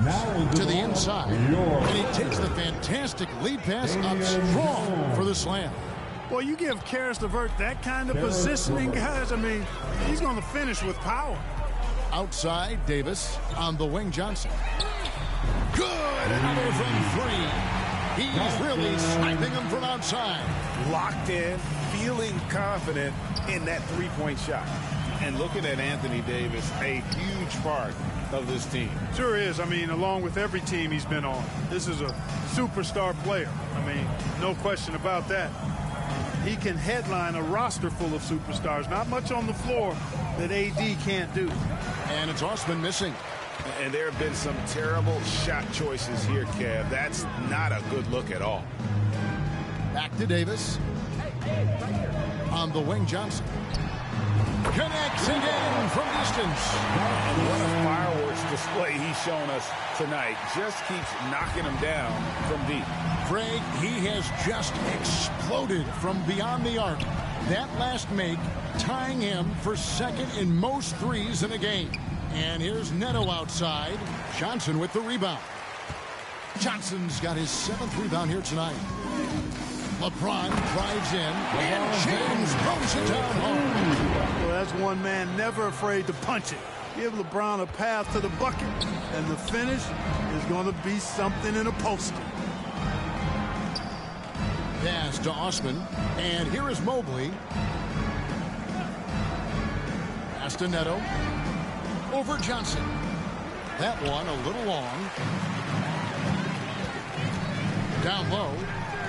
To the inside. And he takes the fantastic lead pass up strong for the slam. Well, you give Caris LeVert that kind of positioning, guys. I mean, he's going to finish with power. Outside, Davis. On the wing, Johnson. Good. Another from 3. He's really sniping him from outside. Locked in, feeling confident in that three-point shot. And looking at Anthony Davis, a huge part of this team. Sure is. I mean, along with every team he's been on. This is a superstar player. I mean, no question about that. He can headline a roster full of superstars. Not much on the floor, that AD can't do. And it's Osman missing. And there have been some terrible shot choices here, Kev. That's not a good look at all. Back to Davis. On the wing, Johnson. Connects again from distance. And what a fireworks display he's shown us tonight. Just keeps knocking him down from deep. Craig, he has just exploded from beyond the arc. That last make tying him for second in most threes in a game. And here's Neto outside. Johnson with the rebound. Johnson's got his 7th rebound here tonight. LeBron drives in, and James throws it down home. Well, that's one man never afraid to punch it. Give LeBron a path to the bucket, and the finish is going to be something in a poster. Pass to Osman, and here is Mobley. Pass to Neto. Over Johnson. That one a little long. Down low.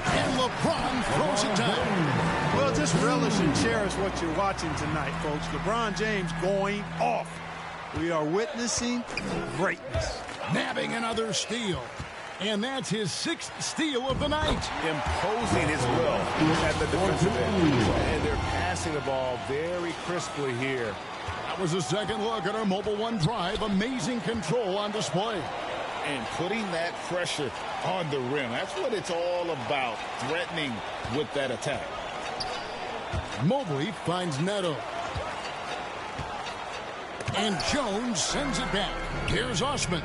And LeBron throws it down. Well, just relish and cherish what you're watching tonight, folks. LeBron James going off. We are witnessing greatness. Nabbing another steal. And that's his 6th steal of the night. Imposing his will at the defensive end. And they're passing the ball very crisply here. That was a second look at our Mobile One drive. Amazing control on display. And putting that pressure on the rim. That's what it's all about, threatening with that attack. Mobley finds Neto. And Jones sends it back. Here's Osman.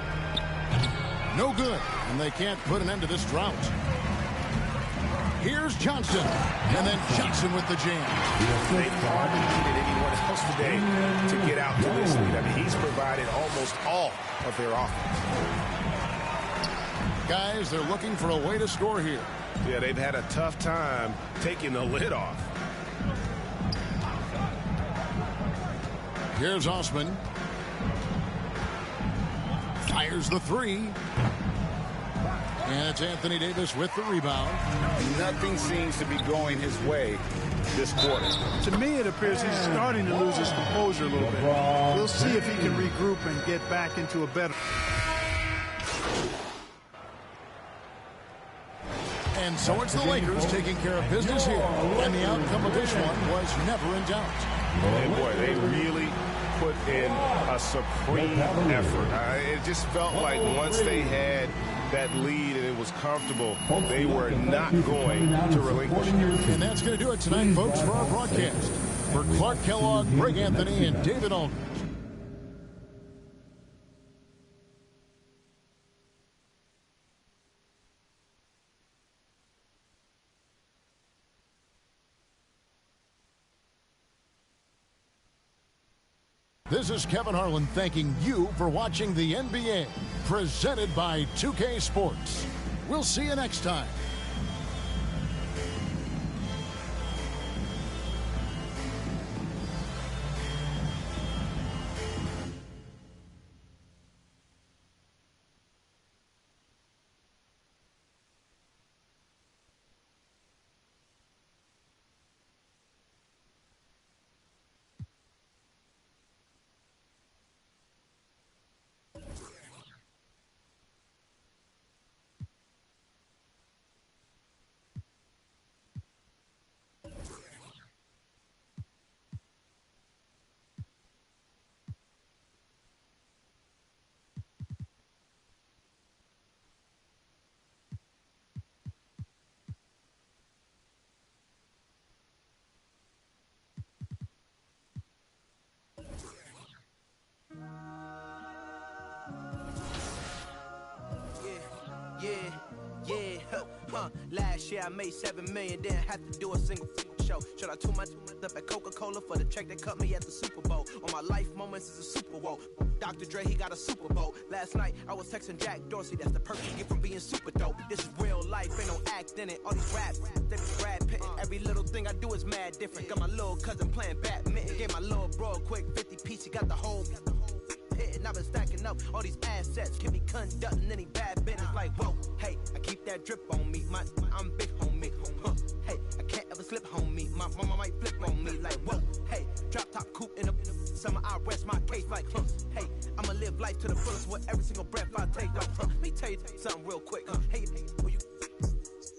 No good, and they can't put an end to this drought. Here's Johnson, and then Johnson with the jam. They've hardly needed anyone else today to get out to this lead. I mean, he's provided almost all of their offense. Guys, they're looking for a way to score here. Yeah, they've had a tough time taking the lid off. Here's Osman. Fires the three. And it's Anthony Davis with the rebound. Nothing seems to be going his way this quarter. To me, it appears he's starting to lose his composure a little bit. We'll see if he can regroup and get back into a better... And so it's the Lakers taking care of business here. And the outcome of this one was never in doubt. And boy, they really put in a supreme effort. It just felt like once they had that lead and it was comfortable, they were not going to relinquish it. And that's going to do it tonight, folks, for our broadcast. For Clark Kellogg, Greg Anthony, and David Aldridge. This is Kevin Harlan thanking you for watching the NBA, presented by 2K Sports. We'll see you next time. Last year I made $7 million, didn't have to do a single show. Should I tune my up at Coca-Cola for the check that cut me at the Super Bowl? All my life moments is a Super Bowl. Dr. Dre, he got a Super Bowl. Last night I was texting Jack Dorsey, that's the perk you get from being super dope. This is real life, ain't no act in it. All these raps, they be Brad Pitt. Every little thing I do is mad different. Got my little cousin playing badminton. Gave my little bro a quick 50 piece, he got the whole and I've been stacking up all these assets, keep me conducting any bad business. Like, whoa, hey, I keep that drip on me, I'm big homie. Hey, I can't ever slip on me. My mama might flip on me like, whoa, hey, drop top coupe in the summer, I rest my case like, hey, I'ma live life to the fullest with every single breath I take. Like, let me tell you something real quick. Hey, you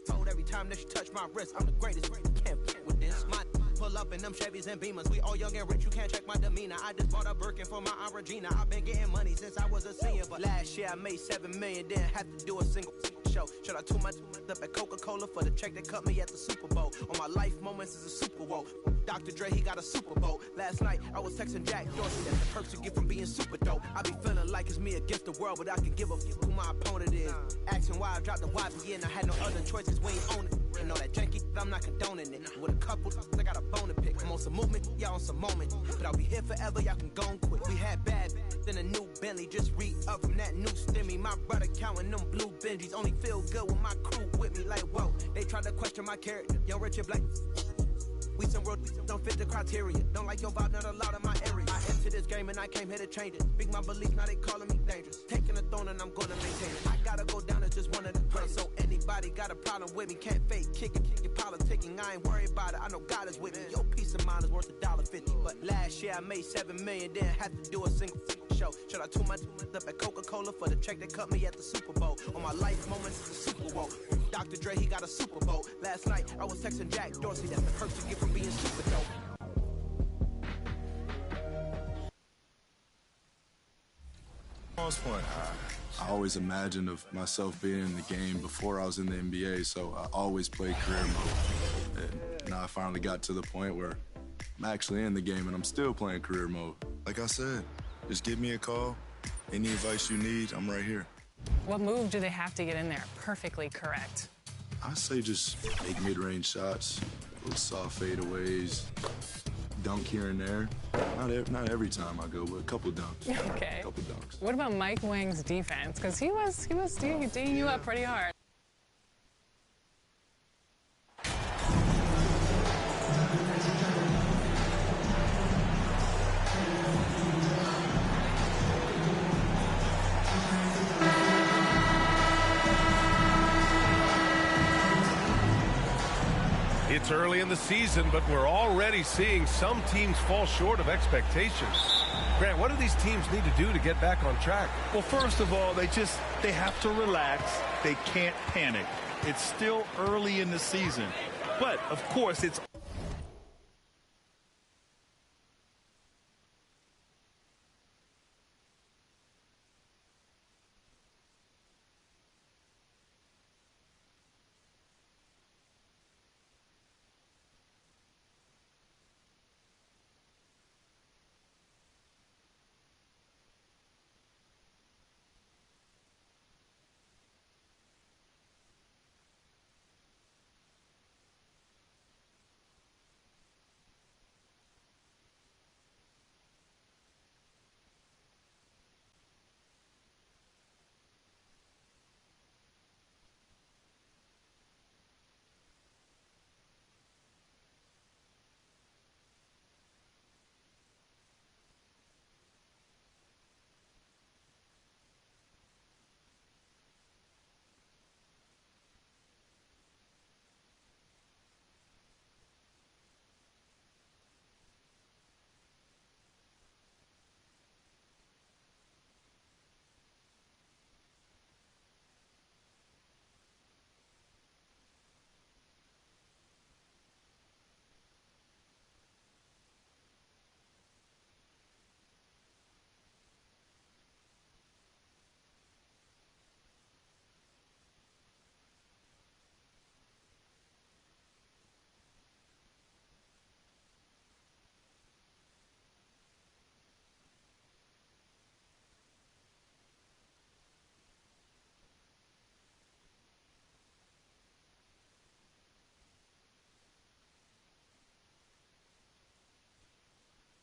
told every time that you touch my wrist, I'm the greatest. Can't fit with this. My pull up in them Chevys and Beamers. We all young and rich, you can't check my demeanor. I just bought a Birkin for my Aunt Regina. I've been getting money since I was a senior, but last year I made $7 million, didn't have to do a single show. Should I tune my up at Coca-Cola for the check that cut me at the Super Bowl? On my life moments is a Super Bowl. Dr. Dre, he got a Super Bowl. Last night I was texting Jack Dorsey. That's the perks you get from being super dope. I be feeling like it's me against the world, but I can give a who my opponent is. Asking why I dropped the YBN, I had no other choices, we ain't own it. And all that janky, I'm not condoning it. With a couple, I got a bone to pick. I'm on some movement, y'all on some moment. But I'll be here forever, y'all can go and quit. We had bad, then a new Bentley. Just re-up from that new stimmy. My brother counting them blue Benjis. Only feel good with my crew with me. Like, whoa, they tried to question my character. Young Richard Black. We some real don't fit the criteria. Don't like your vibe, not allowed in my area. I entered this game and I came here to change it. Speak my beliefs, now they calling me dangerous. Taking a throne and I'm gonna maintain it. I gotta go down as just one of the greats. So anybody got a problem with me, can't fake kick it, kick it, politicking. I ain't worried about it. I know God is with me. Your peace of mind is worth $1.50. But last year I made $7 million, didn't have to do a single show. Should I tune my up at Coca-Cola for the check that cut me at the Super Bowl? On my life moments is a Super Bowl. Dr. Dre, he got a Super Bowl. Last night I was texting Jack Dorsey. That's the perks you get from being super dope. I always imagined of myself being in the game before I was in the NBA, so I always played career mode. And now I finally got to the point where I'm actually in the game and I'm still playing career mode. Like I said, just give me a call. Any advice you need, I'm right here. What move do they have to get in there perfectly correct? I say just make mid-range shots, little soft fadeaways, dunk here and there. Not every time I go, but a couple dunks. Okay. A couple dunks. What about Mike Wang's defense? Because he was D'ing you up pretty hard. It's early in the season, but we're already seeing some teams fall short of expectations. Grant, what do these teams need to do to get back on track? Well, first of all, they have to relax. They can't panic. It's still early in the season. But, of course, it's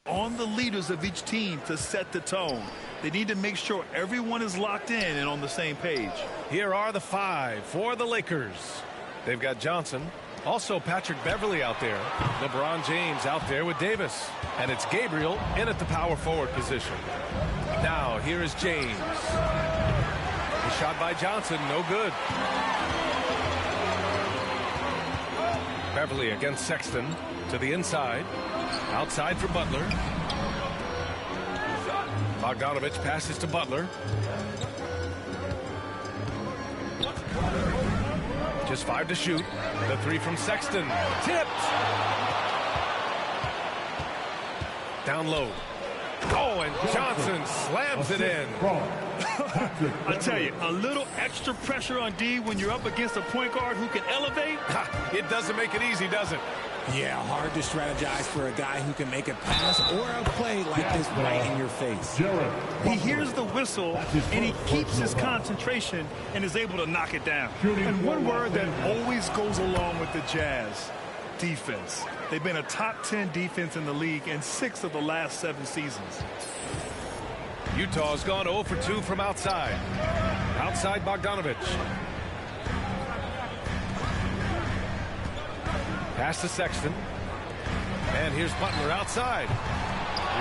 on the leaders of each team to set the tone. They need to make sure everyone is locked in and on the same page. Here are the five for the Lakers. They've got Johnson, also Patrick Beverly out there, LeBron James out there with Davis, and it's Gabriel in at the power forward position. Now here is James. The shot by Johnson, no good. Beverly against Sexton to the inside. Outside for Butler. Bogdanovich passes to Butler. Just 5 to shoot. The 3 from Sexton. Tipped. Down low. Oh, and Johnson slams it in. I tell you, a little extra pressure on D when you're up against a point guard who can elevate. It doesn't make it easy, does it? Yeah, hard to strategize for a guy who can make a pass or a play like this right in your face. He hears the whistle, and he keeps his concentration and is able to knock it down. And one word that always goes along with the Jazz: defense. They've been a top 10 defense in the league in 6 of the last 7 seasons. Utah's gone 0 for 2 from outside. Outside Bogdanovich. Pass to Sexton. And here's Butler outside.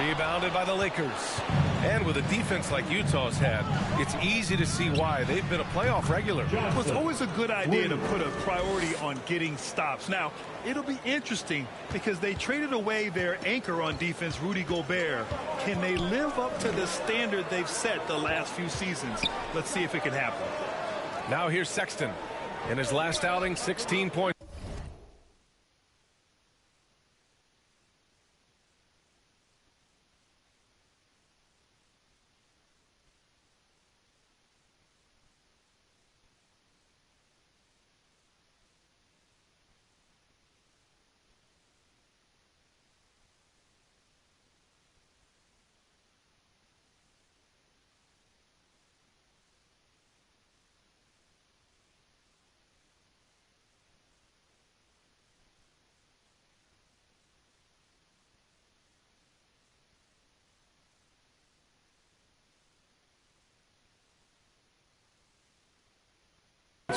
Rebounded by the Lakers. And with a defense like Utah's had, it's easy to see why they've been a playoff regular. Well, it's always a good idea to put a priority on getting stops. Now, it'll be interesting because they traded away their anchor on defense, Rudy Gobert. Can they live up to the standard they've set the last few seasons? Let's see if it can happen. Now here's Sexton. In his last outing, 16 points.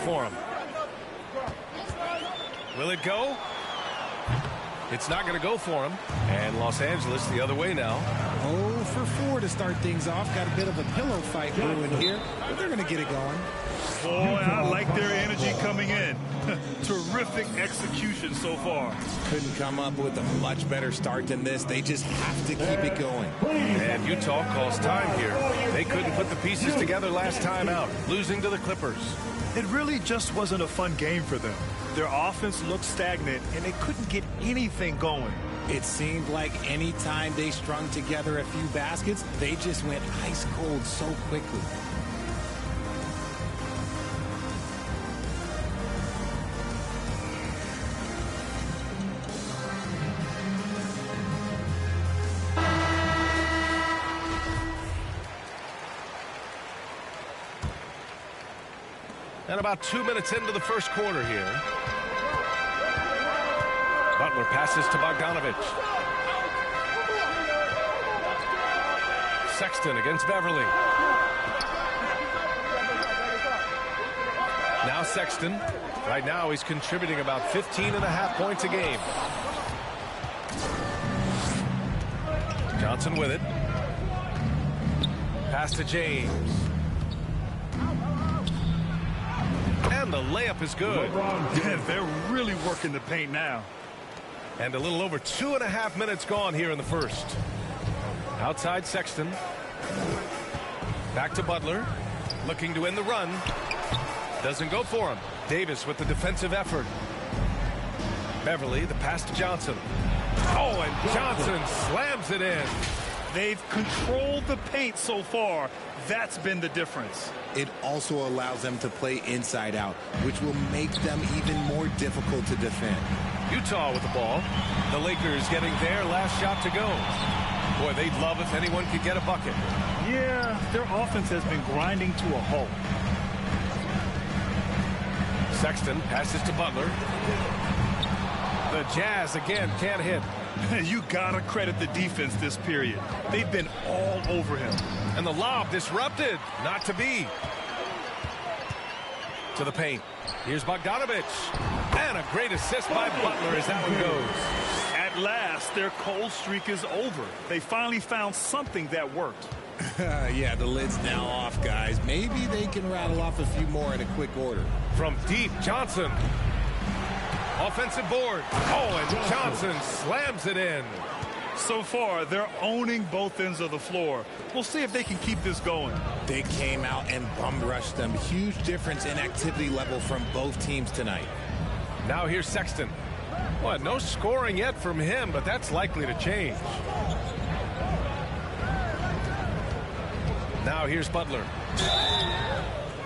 For him. Will it go? It's not going to go for him. And Los Angeles the other way now. 0 for 4 to start things off. Got a bit of a pillow fight brewing here, but they're going to get it going. Boy, I like their energy coming in. Terrific execution so far. Couldn't come up with a much better start than this. They just have to keep it going. And Utah calls time here. They couldn't put the pieces together last time out, losing to the Clippers. It really just wasn't a fun game for them. Their offense looked stagnant, and they couldn't get anything going. It seemed like any time they strung together a few baskets, they just went ice cold so quickly. And about 2 minutes into the first quarter here. Butler passes to Bogdanovich. Sexton against Beverly. Now Sexton. Right now he's contributing about 15.5 points a game. Johnson with it. Pass to James. And the layup is good. Yeah, they're really working the paint now. And a little over 2.5 minutes gone here in the first. Outside Sexton. Back to Butler. Looking to end the run. Doesn't go for him. Davis with the defensive effort. Beverly, the pass to Johnson. Oh, and Johnson slams it in. They've controlled the paint so far. That's been the difference. It also allows them to play inside out, which will make them even more difficult to defend. Utah with the ball. The Lakers getting their last shot to go. Boy, they'd love if anyone could get a bucket. Yeah, their offense has been grinding to a halt. Sexton passes to Butler. The Jazz again can't hit. You gotta credit the defense this period. They've been all over him. And the lob disrupted. Not to be. To the paint. Here's Bogdanovich. And a great assist by Butler as that one goes. At last, their cold streak is over. They finally found something that worked. Yeah, the lid's now off, guys. Maybe they can rattle off a few more in a quick order. From deep, Johnson. Offensive board. Oh, and Johnson slams it in. So far, they're owning both ends of the floor. We'll see if they can keep this going. They came out and bum rushed them. Huge difference in activity level from both teams tonight. Now here's Sexton. Well, no scoring yet from him, but that's likely to change. Now here's Butler.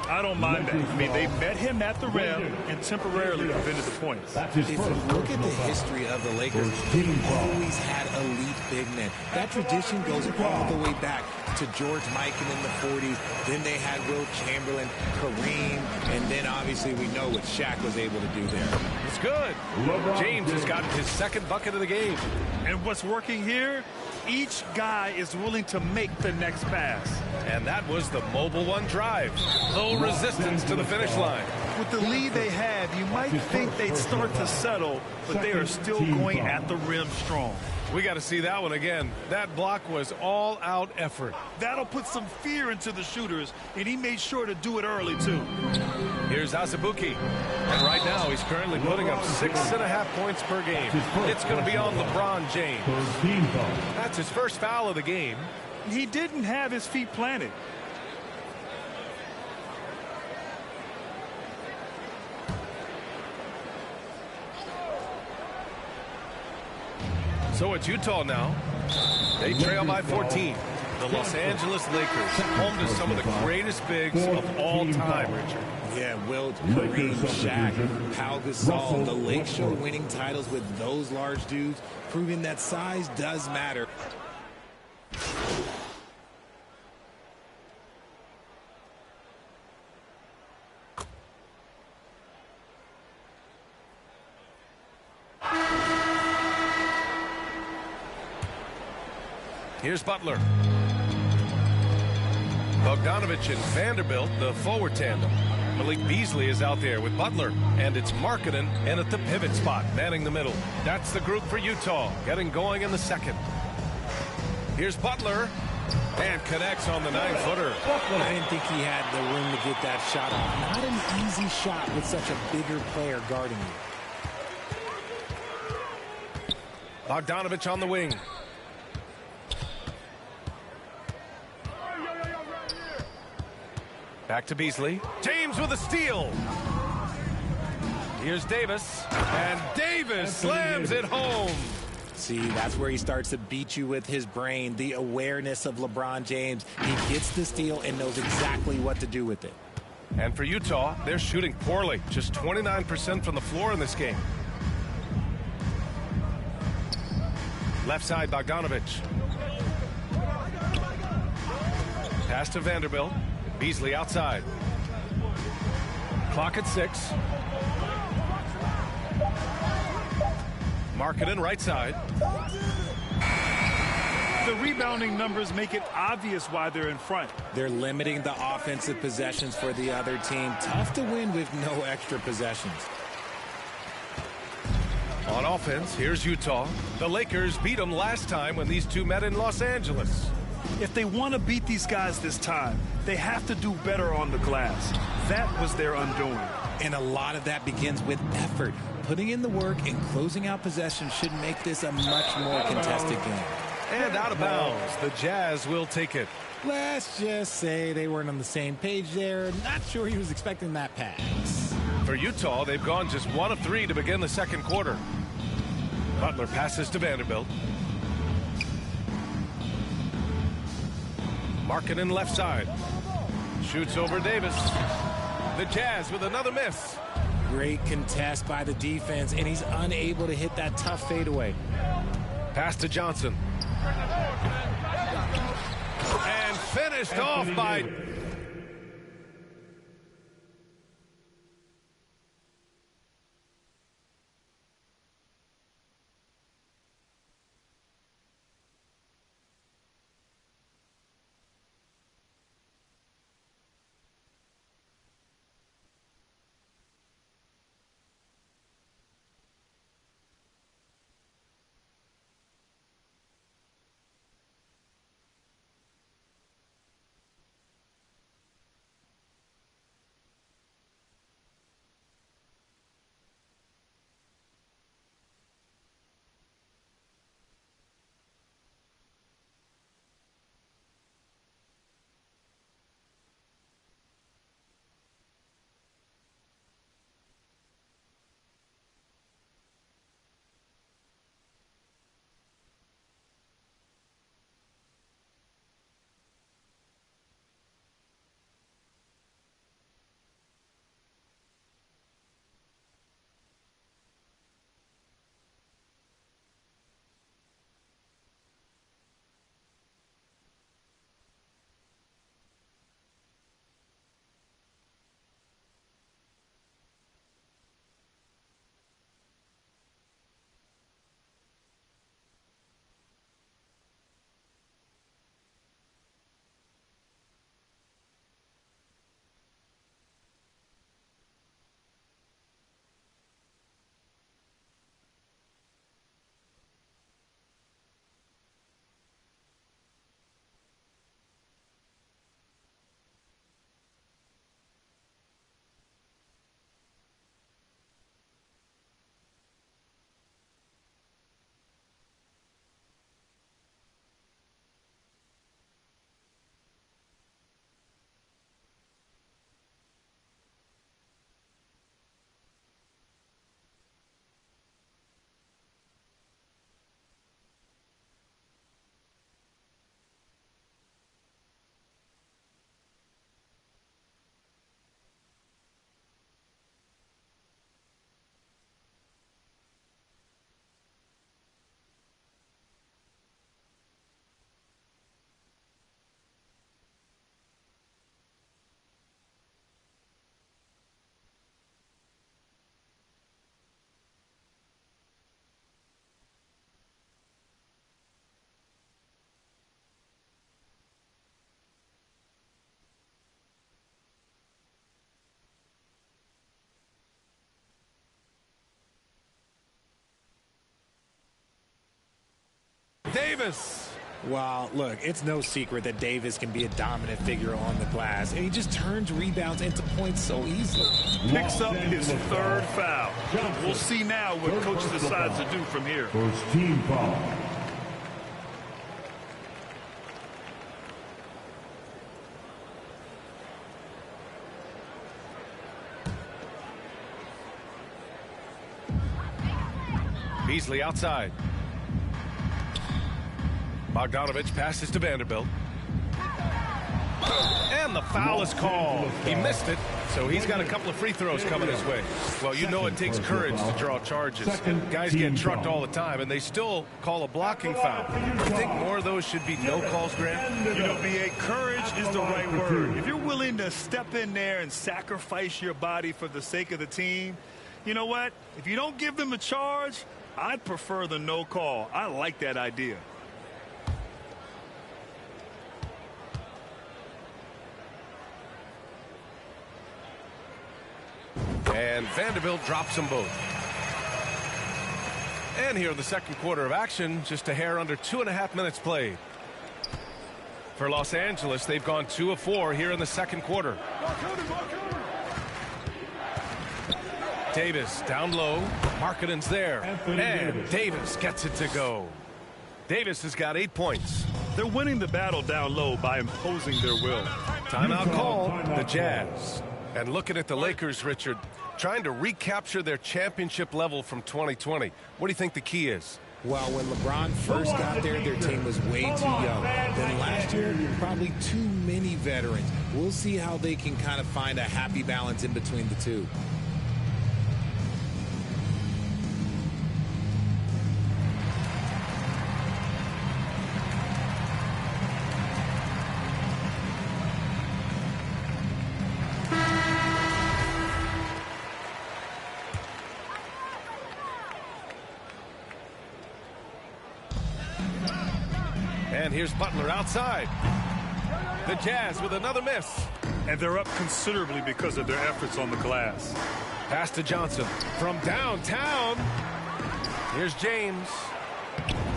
I don't mind that. I mean, they met him at the rim and temporarily prevented the points. If you look at the history of the Lakers, they've always had elite big men. That tradition goes all the way back to George Mikan in the 40s. Then they had Wilt Chamberlain, Kareem, and then obviously we know what Shaq was able to do there. It's good. James has gotten his second bucket of the game. And what's working here? Each guy is willing to make the next pass. And that was the mobile one drive. Little resistance to the finish line. With the lead they have, you might think they'd start to settle, but they are still going at the rim strong. We got to see that one again. That block was all-out effort. That'll put some fear into the shooters, and he made sure to do it early, too. Here's Azubuike. And right now, he's currently putting up 6.5 points per game. It's going to be on LeBron James. That's his first foul of the game. He didn't have his feet planted. So it's Utah now. They trail by 14. The Los Angeles Lakers, home to some of the greatest bigs of all time, Richard. Yeah, Wilt, Kareem, Shaq, Pau Gasol. The Lakers show winning titles with those large dudes, proving that size does matter. Here's Butler. Bogdanovich and Vanderbilt, the forward tandem. Malik Beasley is out there with Butler, and it's Markkanen in at the pivot spot, manning the middle. That's the group for Utah, getting going in the second. Here's Butler, and connects on the 9-footer. I didn't think he had the room to get that shot off. Not an easy shot with such a bigger player guarding you. Bogdanovich on the wing. Back to Beasley. James with a steal. Here's Davis. And Davis slams it home. See, that's where he starts to beat you with his brain, the awareness of LeBron James. He gets the steal and knows exactly what to do with it. And for Utah, they're shooting poorly. Just 29% from the floor in this game. Left side, Bogdanovich. Pass to Vanderbilt. Beasley outside. Clock at 6. Markkanen right side. The rebounding numbers make it obvious why they're in front. They're limiting the offensive possessions for the other team. Tough to win with no extra possessions. On offense, here's Utah. The Lakers beat them last time when these two met in Los Angeles. If they want to beat these guys this time, they have to do better on the glass. That was their undoing. And a lot of that begins with effort. Putting in the work and closing out possessions should make this a much more contested game. And out of bounds, the Jazz will take it. Let's just say they weren't on the same page there. Not sure he was expecting that pass. For Utah, they've gone just 1 of 3 to begin the second quarter. Butler passes to Vanderbilt. Markkanen left side. Shoots over Davis. The Jazz with another miss. Great contest by the defense, and he's unable to hit that tough fadeaway. Pass to Johnson. And finished off by... Davis. Well, look, it's no secret that Davis can be a dominant figure on the glass, and he just turns rebounds into points so easily. Picks up his third foul. We'll see now what coach decides to do from here. First team foul. Beasley outside. Bogdanovich passes to Vanderbilt. And the foul is called. He missed it, so he's got a couple of free throws coming his way. Well, you know it takes courage to draw charges. Guys get trucked all the time, and they still call a blocking foul. I think more of those should be no calls, Grant. You know, B.A., courage is the right word. If you're willing to step in there and sacrifice your body for the sake of the team, you know what? If you don't give them a charge, I'd prefer the no call. I like that idea. And Vanderbilt drops them both. And here in the second quarter of action, just a hair under 2.5 minutes played. For Los Angeles, they've gone 2 of 4 here in the second quarter. Davis down low. Markkanen's there. And Davis gets it to go. Davis has got 8 points. They're winning the battle down low by imposing their will. Timeout call, the Jazz. And looking at the Lakers, Richard, trying to recapture their championship level from 2020. What do you think the key is? Well, when LeBron first got there, their team was way too young. Then last year, probably too many veterans. We'll see how they can kind of find a happy balance in between the two. And here's Butler outside. The Jazz with another miss. And they're up considerably because of their efforts on the glass. Pass to Johnson from downtown. Here's James.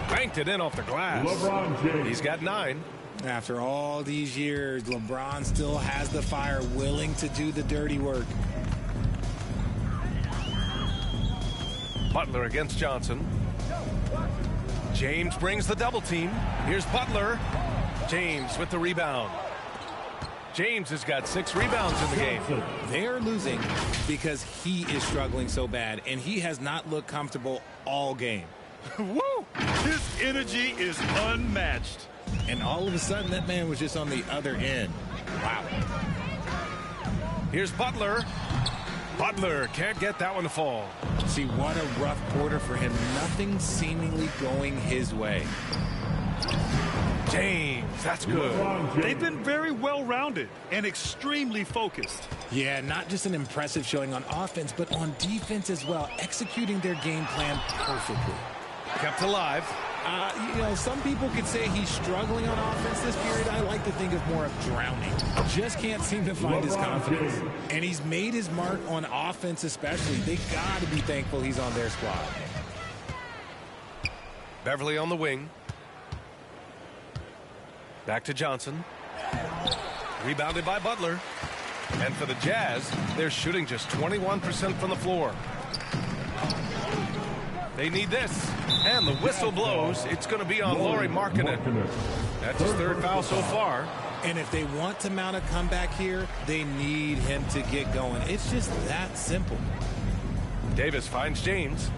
Banked it in off the glass. LeBron James. He's got 9. After all these years, LeBron still has the fire, willing to do the dirty work. Butler against Johnson. James brings the double team. Here's Butler. James with the rebound. James has got 6 rebounds in the game. They're losing because he is struggling so bad, and he has not looked comfortable all game. Woo! His energy is unmatched. And all of a sudden, that man was just on the other end. Wow. Here's Butler. Butler can't get that one to fall. See, what a rough quarter for him. Nothing seemingly going his way. James, that's good. They've been very well-rounded and extremely focused. Yeah, not just an impressive showing on offense, but on defense as well, executing their game plan perfectly. Kept alive. You know, some people could say he's struggling on offense this period. I like to think of more of drowning. Just can't seem to find his confidence. And he's made his mark on offense especially. They got to be thankful he's on their squad. Beverly on the wing. Back to Johnson. Rebounded by Butler. And for the Jazz, they're shooting just 21% from the floor. They need this. And the whistle blows. It's going to be on Lauri Markkanen. That's his 3rd foul so far. And if they want to mount a comeback here, they need him to get going. It's just that simple. Davis finds James.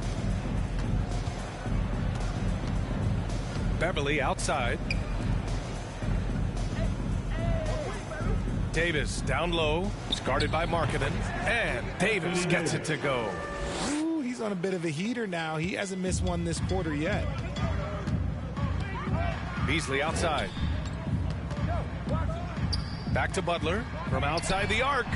Beverly outside. Davis down low. It's guarded by Markkanen. And Davis gets it to go. Ooh, he's on a bit of a heater now. He hasn't missed one this quarter yet. Beasley outside. Back to Butler from outside the arc.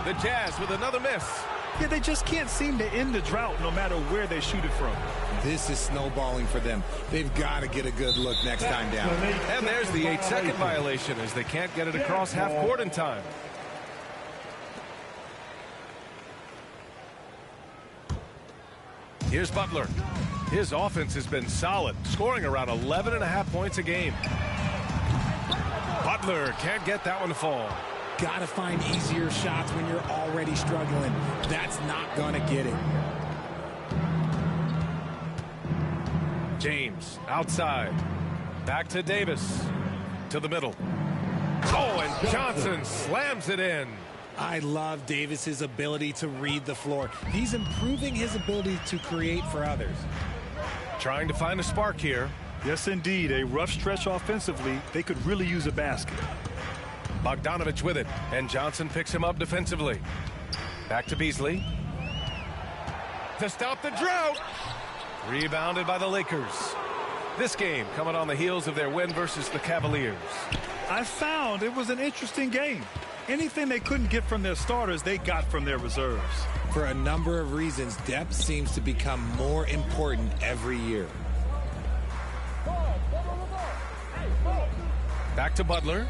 The Jazz with another miss. Yeah, they just can't seem to end the drought no matter where they shoot it from. This is snowballing for them. They've got to get a good look next time down. And there's the 8-second violation as they can't get it across half court in time. Here's Butler. His offense has been solid, scoring around 11.5 points a game. Butler can't get that one to fall. Got to find easier shots when you're already struggling. That's not going to get it. James outside. Back to Davis. To the middle. Oh, and Johnson slams it in. I love Davis's ability to read the floor. He's improving his ability to create for others. Trying to find a spark here. Yes, indeed. A rough stretch offensively. They could really use a basket. Bogdanovich with it, and Johnson picks him up defensively. Back to Beasley. To stop the drought. Rebounded by the Lakers. This game coming on the heels of their win versus the Cavaliers. I found it was an interesting game. Anything they couldn't get from their starters, they got from their reserves. For a number of reasons, depth seems to become more important every year. Back to Butler.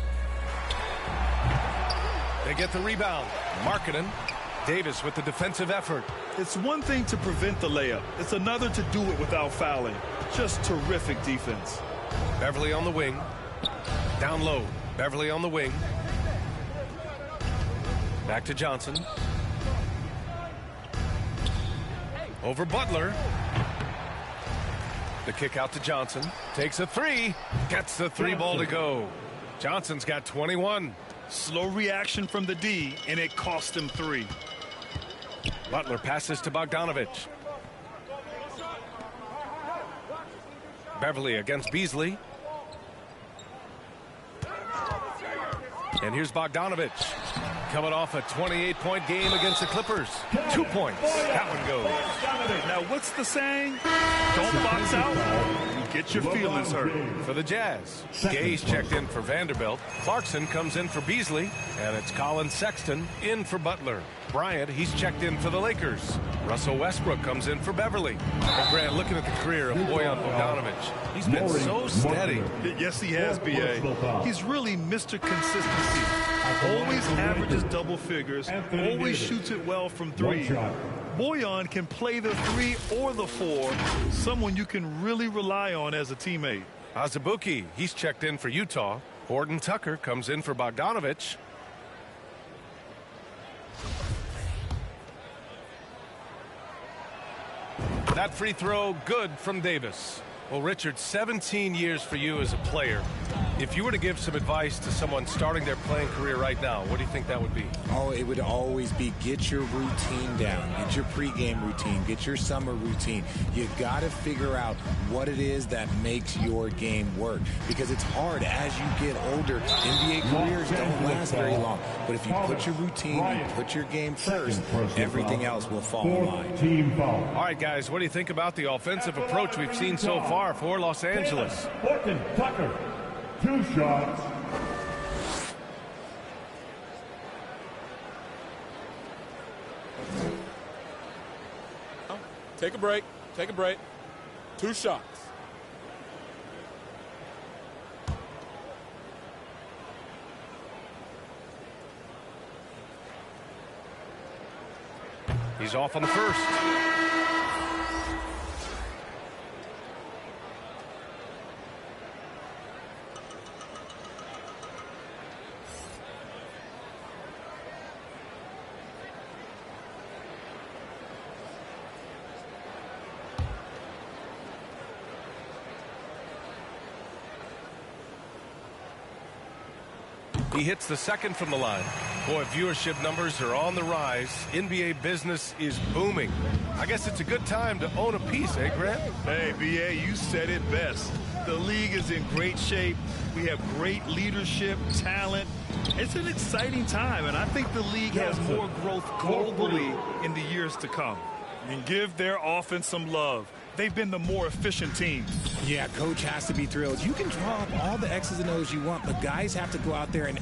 They get the rebound. Markkanen. Davis with the defensive effort. It's one thing to prevent the layup. It's another to do it without fouling. Just terrific defense. Beverly on the wing. Down low. Beverly on the wing. Back to Johnson. Over Butler. The kick out to Johnson. Takes a three. Gets the three ball to go. Johnson's got 21. Slow reaction from the D, and it cost him 3. Butler passes to Bogdanovich. Beverly against Beasley. And here's Bogdanovich. Coming off a 28-point game against the Clippers. 2 points. That one goes. Now, what's the saying? Don't box out. Get your feelings hurt. For the Jazz, Gay's checked in for Vanderbilt. Clarkson comes in for Beasley. And it's Colin Sexton in for Butler. Bryant, he's checked in for the Lakers. Russell Westbrook comes in for Beverly. And Grant, looking at the career of Bojan Bogdanovich, he's been so steady. Yes, he has, B.A. He's really Mr. Consistency. Always averages double figures. Always shoots it well from 3. Bojan can play the 3 or the 4. Someone you can really rely on as a teammate. Azubuike, he's checked in for Utah. Horton Tucker comes in for Bogdanovich. That free throw good from Davis. Well, Richard, 17 years for you as a player. If you were to give some advice to someone starting their playing career right now, what do you think that would be? Oh, it would always be get your routine down. Get your pregame routine. Get your summer routine. You got to figure out what it is that makes your game work. Because it's hard as you get older. NBA careers don't last very long. But if you put your routine, you put your game first, everything else will fall in line. All right, guys, what do you think about the offensive approach we've seen so far for Los Angeles? Horton Tucker. 2 shots. Take a break. Take a break. 2 shots. He's off on the first. He hits the second from the line. Boy, viewership numbers are on the rise. NBA business is booming. I guess it's a good time to own a piece, eh, Grant? Hey, B.A., you said it best. The league is in great shape. We have great leadership, talent. It's an exciting time, and I think the league has more growth globally in the years to come. And give their offense some love. They've been the more efficient team. Yeah, coach has to be thrilled. You can draw up all the X's and O's you want, but guys have to go out there and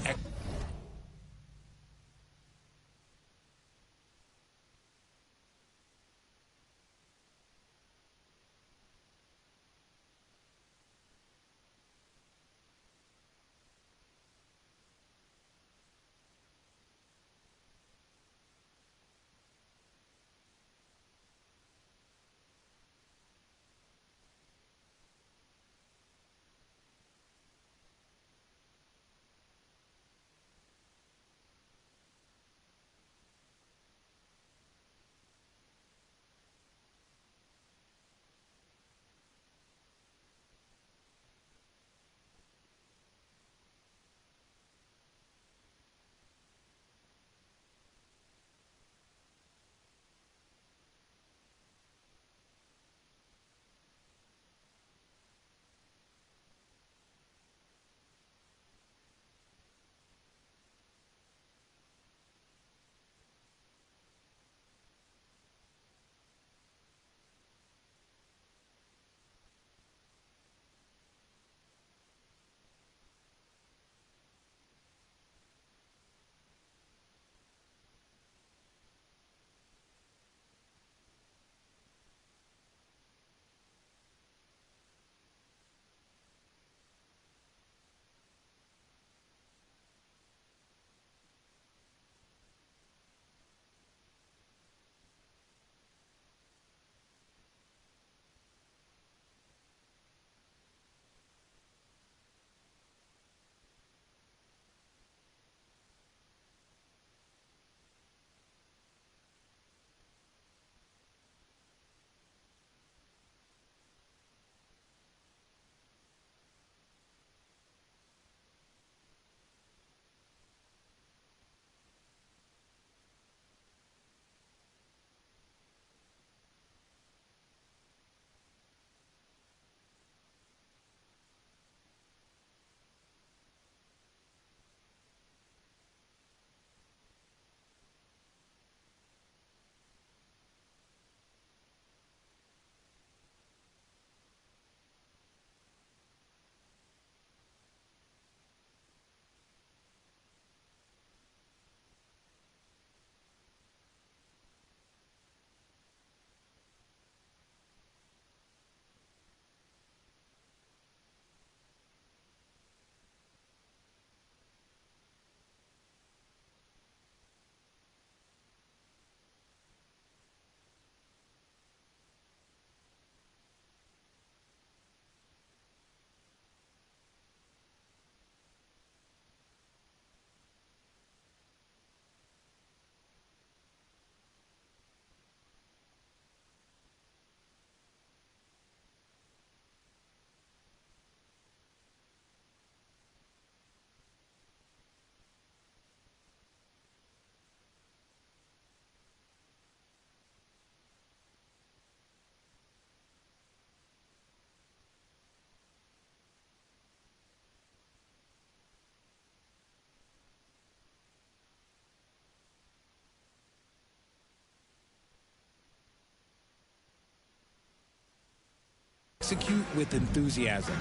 Execute with enthusiasm.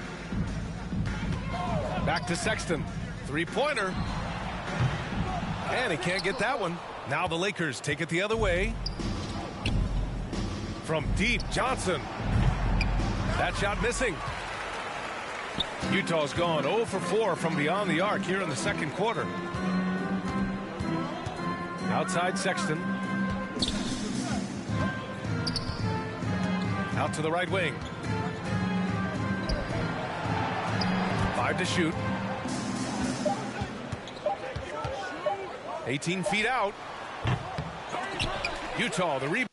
Back to Sexton. Three-pointer. And he can't get that one. Now the Lakers take it the other way. From deep, Johnson. That shot missing. Utah's gone 0 for 4 from beyond the arc here in the second quarter. Outside Sexton. Out to the right wing. 5 to shoot. 18 feet out. Utah, the rebound.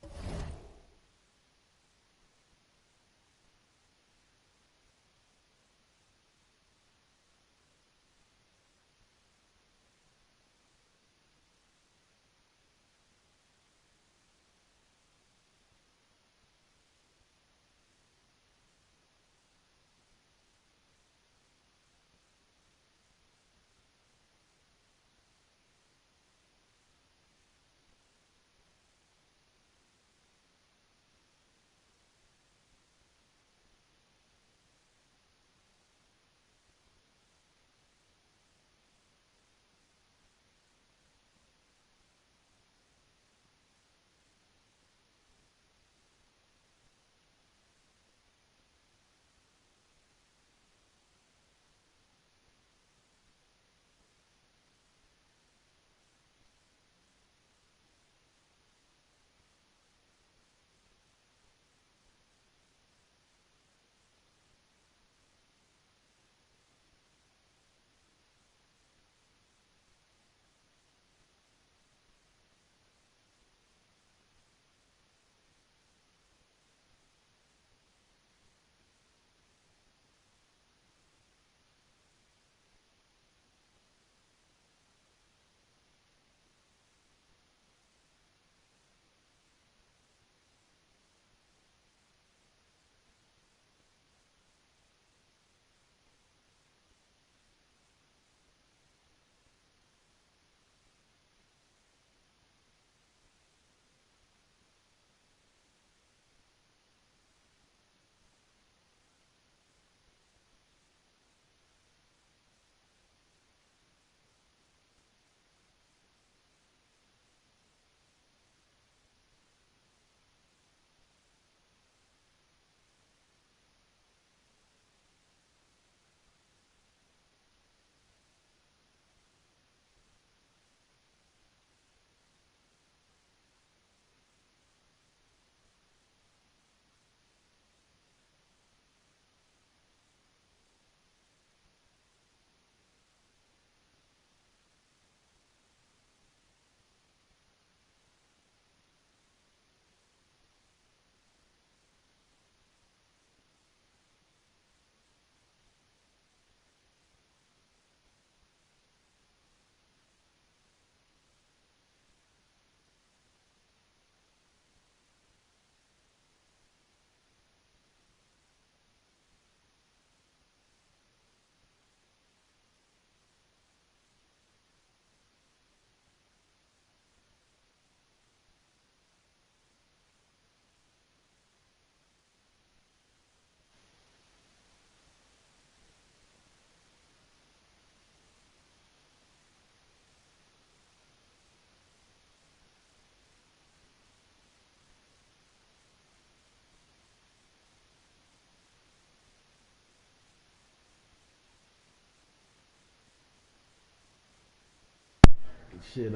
Shit,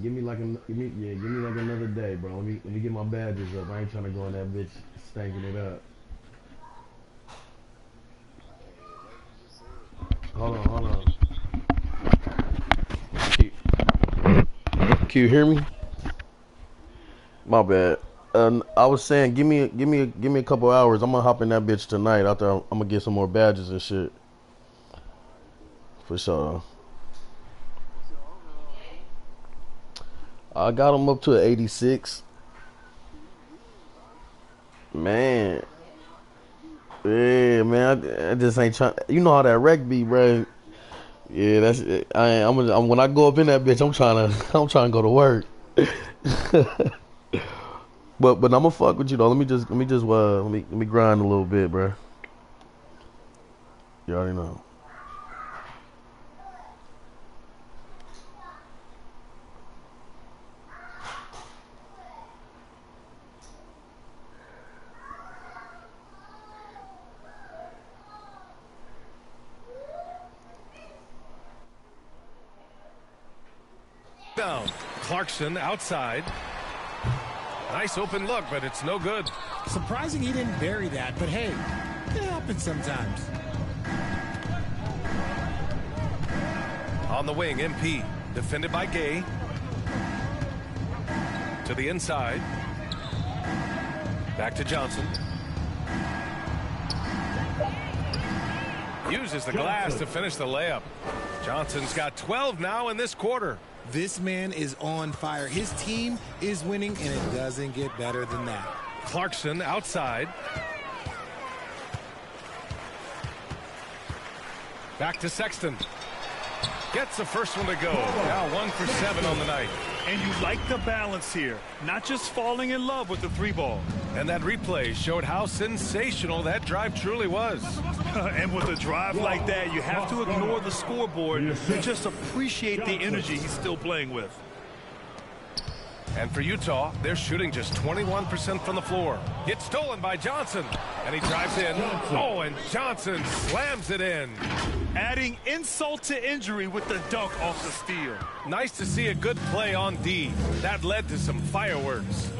give me like another day, bro. Let me get my badges up. I ain't trying to go in that bitch stanking it up. Hold on. Can you hear me? My bad. I was saying, give me a couple hours. I'm gonna hop in that bitch tonight. After I'm gonna get some more badges and shit. For sure. I got them up to an 86. Man. Yeah, man. I just ain't trying. You know how that wreck be, bro. Yeah, that's it. I'm when I go up in that bitch, I'm trying to go to work. but I'm gonna fuck with you though. Let me grind a little bit, bro. You already know. Down. Clarkson outside. Nice open look, but it's no good. Surprising he didn't bury that, but hey, it happens sometimes. On the wing, MP. Defended by Gay. To the inside. Back to Johnson. Uses the glass to finish the layup. Johnson's got 12 now in this quarter. This man is on fire. His team is winning, and it doesn't get better than that. Clarkson outside. Back to Sexton. Gets the first one to go. Now 1 for 7 on the night. And you like the balance here. Not just falling in love with the three ball. And that replay showed how sensational that drive truly was. And with a drive like that, you have to ignore the scoreboard and just appreciate the energy he's still playing with. And for Utah, they're shooting just 21% from the floor. It's stolen by Johnson. And he drives in. Oh, and Johnson slams it in. Adding insult to injury with the dunk off the steal. Nice to see a good play on D. That led to some fireworks.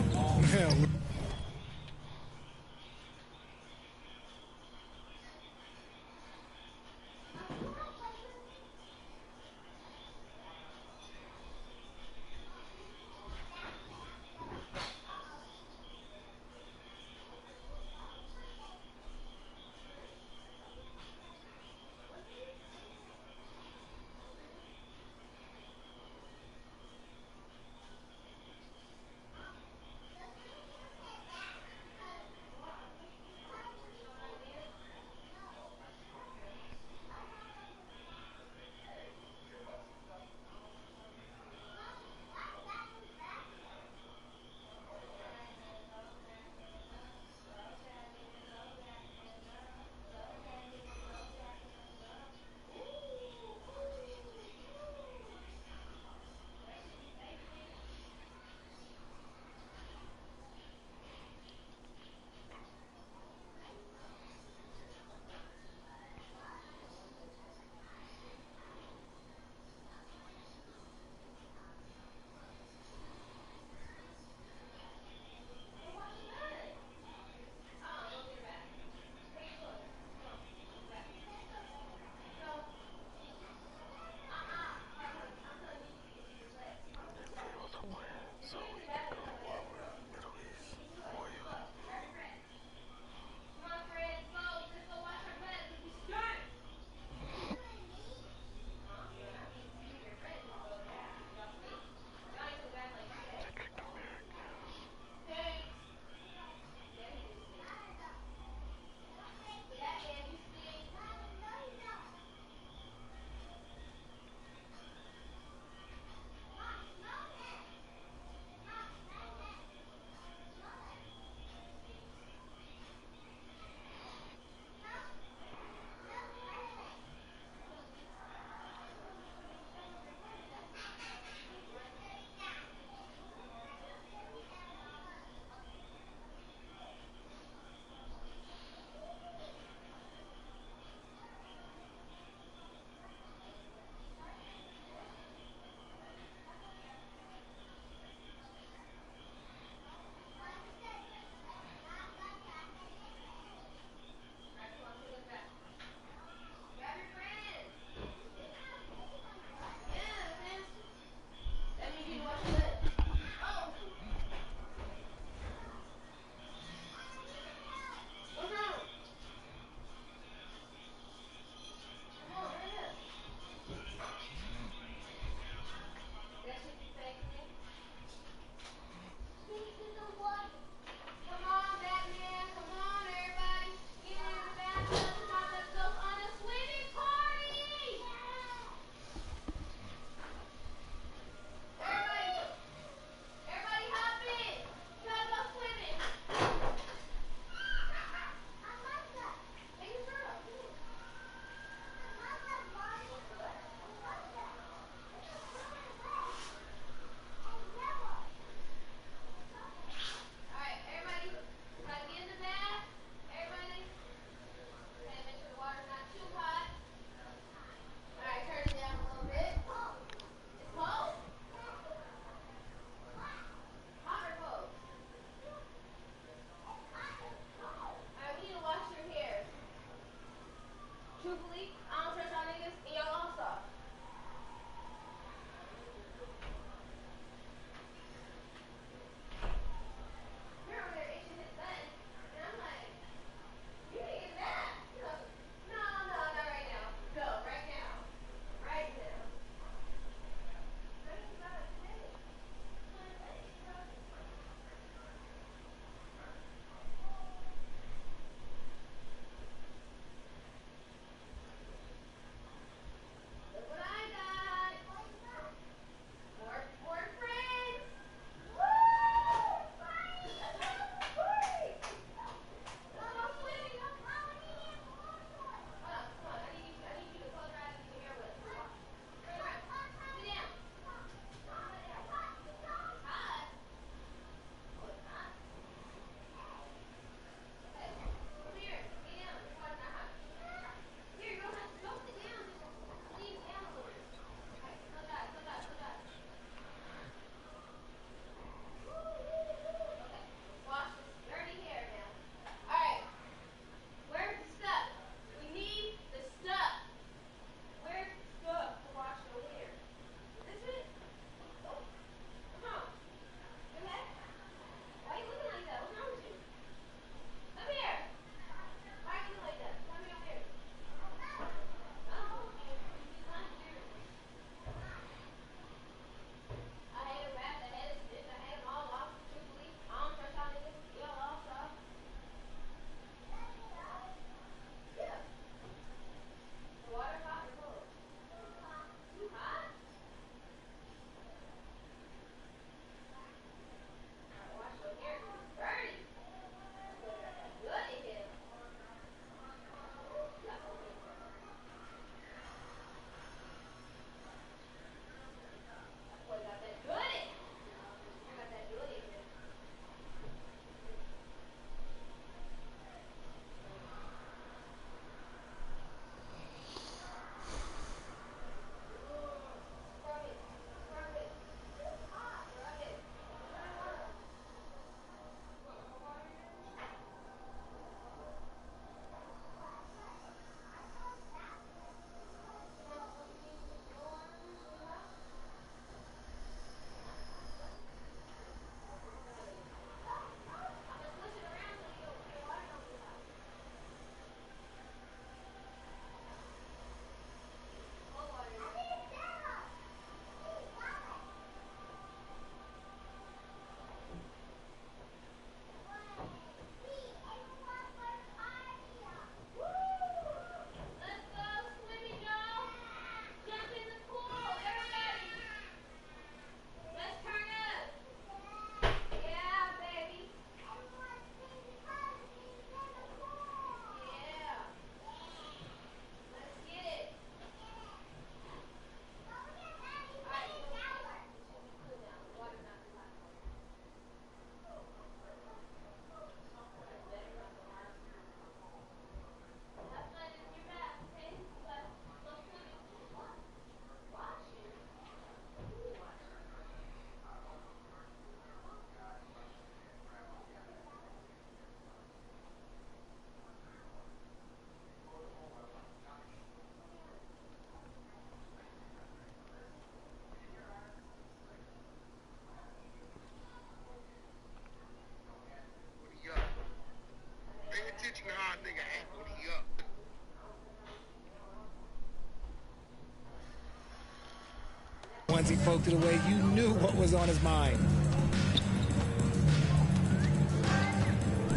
as he poked it away. You knew what was on his mind.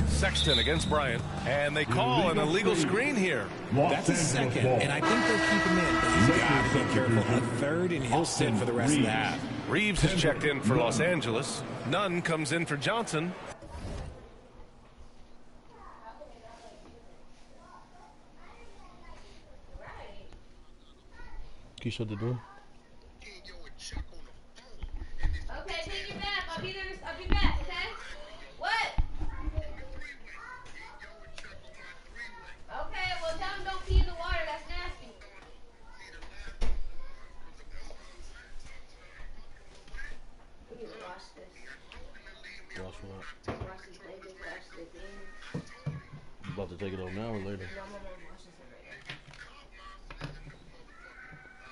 Sexton against Bryant, and they call an illegal screen here. That's a second, and I think they'll keep him in, but he's got to be careful. A third, and he'll sit for the rest of the half. Reeves is checked in for Los Angeles. Nunn comes in for Johnson. Can you shut the door? Okay, take your bath. I'll be there. I'll be back. Okay. What? Okay. Well, tell him don't pee in the water. That's nasty. We need to wash this. Wash what? Wash this blanket. Wash the thing. You about to take it off now or later? No, my mom washes it right now.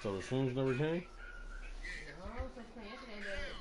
So the swims never came? No, it's like yesterday, but.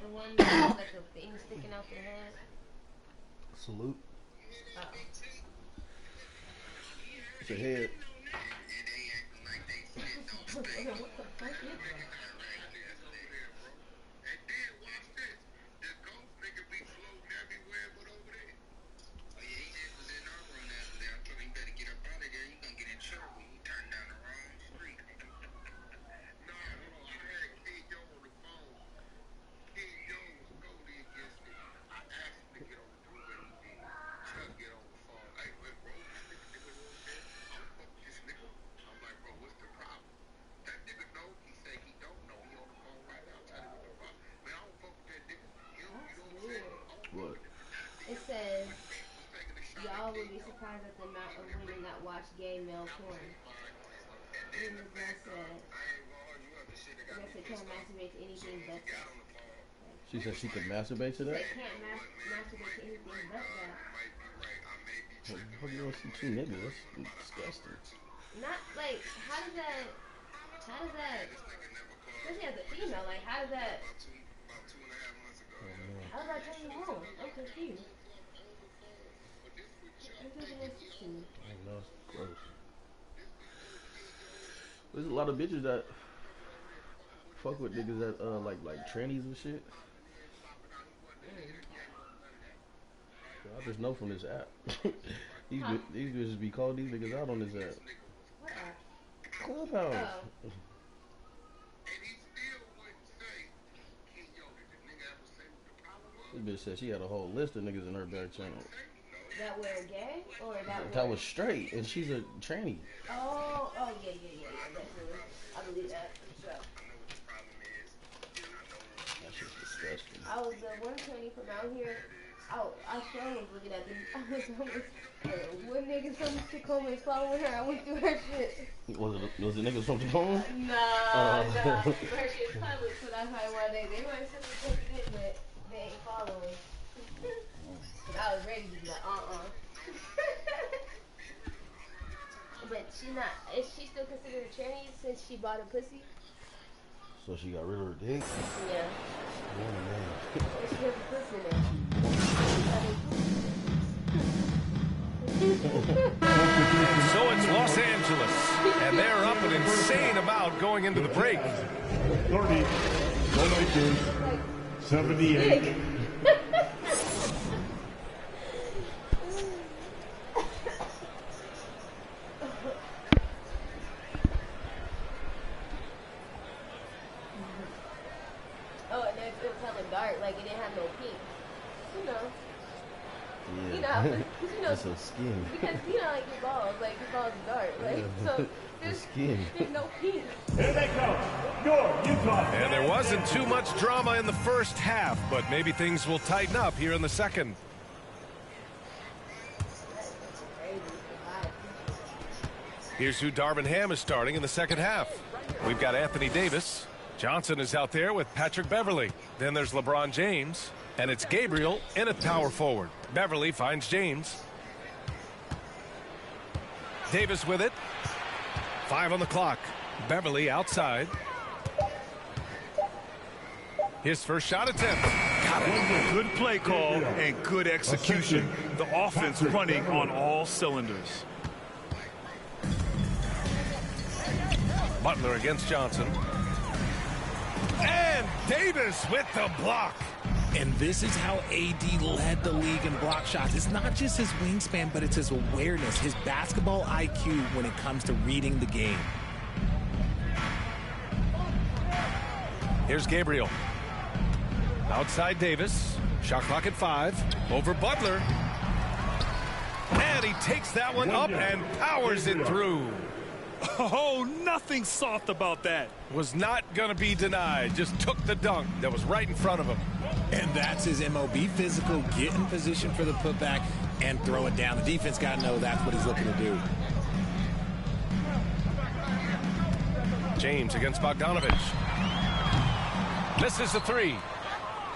The one that has like the thing sticking out their head. Salute. Oh. It's a head. What the fuck is that? What? It says, y'all would be surprised at the amount of women that watch gay male porn. And the girl said, they can't masturbate to anything but that. She said she could masturbate to that? They can't masturbate to anything but that. How do you want to see two niggas? That's disgusting. Not, like, how does that, especially as a female, like, how does that turn you on? I'm confused. I know, it's gross. There's a lot of bitches that fuck with niggas that like trannies and shit. I just know from this app. these bitches be calling these niggas out on this app. What app? Clubhouse. Oh. This bitch said she had a whole list of niggas in her back channel. That were gay? Or that was straight, and she's a tranny. Oh, yeah, definitely. I believe that, for sure. That shit's disgusting. I was the one tranny from out here. I sure was looking at this. I was almost, one nigga from Tacoma is following her. I went through her shit. Was it niggas from Tacoma? Nah. Her shit is public, so that's why they might send me taking it, but they ain't following. But I was ready to be like, But she not, is she still considered a tranny since she bought a pussy? So she got rid of her dick? Yeah. Oh, man. She has a pussy now. So it's Los Angeles, and they're up and insane about going into the break. 30, the Lakers, 78. You Yeah. know, you know, It's so skinny. because you know, like your balls dark, like Yeah. so. It's skinny. There's no pink. Here they come. Your Utah. And there wasn't too much drama in the first half, but maybe things will tighten up here in the second. Here's who Darvin Ham is starting in the second half. We've got Anthony Davis. Johnson is out there with Patrick Beverly. Then there's LeBron James. And it's Gabriel in at power forward. Beverly finds James. Davis with it. 5 on the clock. Beverly outside. His first shot attempt. Got it. Good play call and good execution. The offense running on all cylinders. Butler against Johnson. And Davis with the block. And this is how AD led the league in block shots. It's not just his wingspan, but it's his awareness, his basketball IQ when it comes to reading the game. Here's Gabriel. Outside Davis. Shot clock at 5. Over Butler. And he takes that one up and powers it through. Oh, nothing soft about that. Was not going to be denied. Just took the dunk that was right in front of him. And that's his MO. Be physical, get in position for the putback, and throw it down. The defense got to know that's what he's looking to do. James against Bogdanovich. Misses the 3.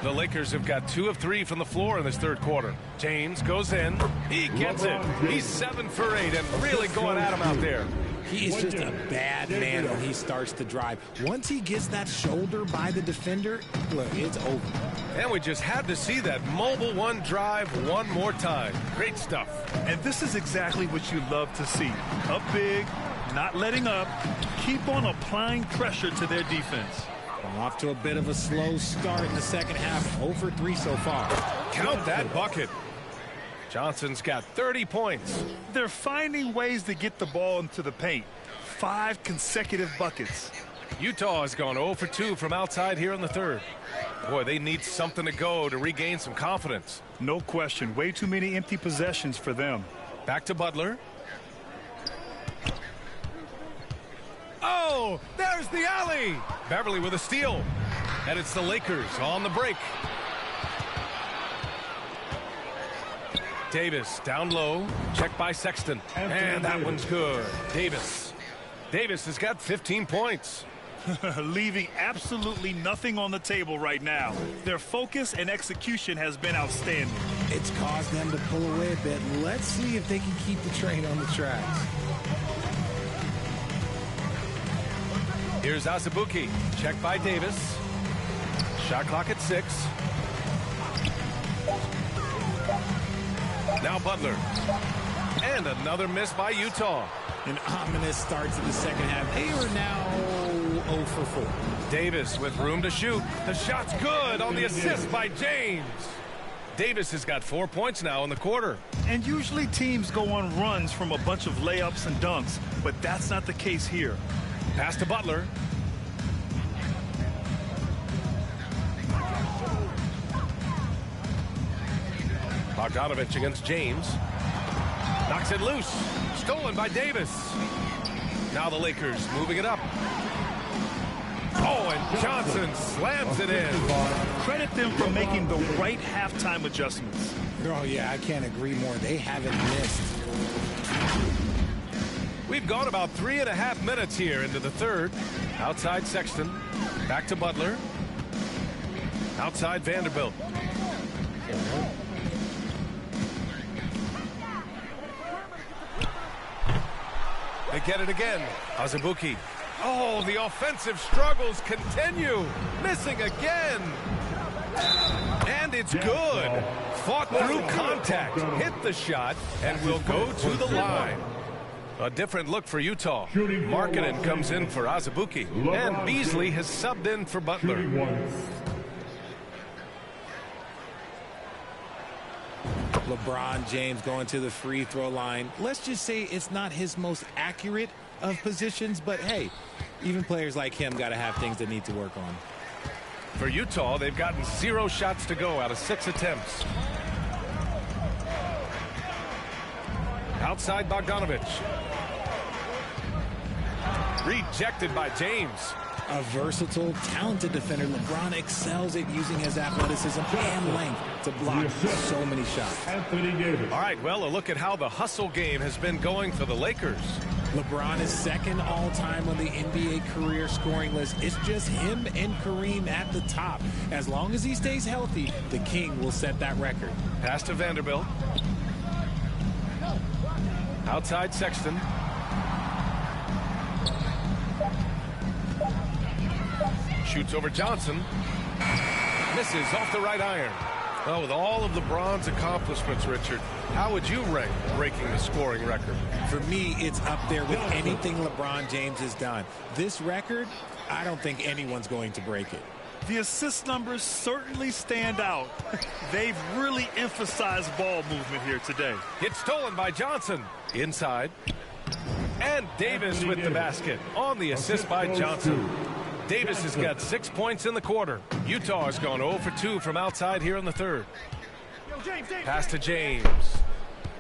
The Lakers have got 2 of 3 from the floor in this third quarter. James goes in. He gets it. He's 7 for 8 and really going at him out there. He is just a bad man when he starts to drive. Once he gets that shoulder by the defender, look, it's over. And we just had to see that mobile one drive one more time. Great stuff. And this is exactly what you love to see. Up big, not letting up, keep on applying pressure to their defense. Off to a bit of a slow start in the second half. 0 for 3 so far. Count that bucket. Johnson's got 30 points. They're finding ways to get the ball into the paint. 5 consecutive buckets. Utah has gone 0 for 2 from outside here in the third. Boy, they need something to go to regain some confidence. No question. Way too many empty possessions for them. Back to Butler. Oh, there's the alley. Beverly with a steal. And it's the Lakers on the break. Davis down low. Check by Sexton. And that one's good. Davis. Davis has got 15 points. Leaving absolutely nothing on the table right now. Their focus and execution has been outstanding. It's caused them to pull away a bit. Let's see if they can keep the train on the tracks. Here's Azubuike. Check by Davis. Shot clock at 6. Now Butler. And another miss by Utah. An ominous start to the second half. They are now 0 for 4. Davis with room to shoot. The shot's good on the assist by James. Davis has got 4 points now in the quarter. And usually teams go on runs from a bunch of layups and dunks, but that's not the case here. Pass to Butler. Bogdanovich against James. Knocks it loose. Stolen by Davis. Now the Lakers moving it up. Oh, and Johnson slams it in. Credit them for making the right halftime adjustments. Oh, yeah, I can't agree more. They haven't missed. We've gone about 3.5 minutes here into the third. Outside Sexton. Back to Butler. Outside Vanderbilt. They get it again. Azubuike. Oh, the offensive struggles continue. Missing again. And it's good. Fought through contact. Hit the shot and will go to the line. A different look for Utah. Markkanen comes in for Azubuike. And Beasley has subbed in for Butler. LeBron James going to the free throw line. Let's just say it's not his most accurate of positions, but hey, even players like him got to have things they need to work on. For Utah, they've gotten 0 shots to go out of 6 attempts. Outside Bogdanovich. Rejected by James. A versatile, talented defender, LeBron excels at using his athleticism and length to block so many shots. Anthony Davis. All right, well, a look at how the hustle game has been going for the Lakers. LeBron is second all-time on the NBA career scoring list. It's just him and Kareem at the top. As long as he stays healthy, the King will set that record. Pass to Vanderbilt. Outside Sexton. Shoots over Johnson. Misses off the right iron. Well, with all of LeBron's accomplishments, Richard, how would you rank breaking the scoring record? For me, it's up there with anything LeBron James has done. This record, I don't think anyone's going to break it. The assist numbers certainly stand out. They've really emphasized ball movement here today. It's stolen by Johnson. Inside. And Davis with the basket on the assist by Johnson. Davis has got 6 points in the quarter. Utah has gone 0 for 2 from outside here in the third. Pass to James.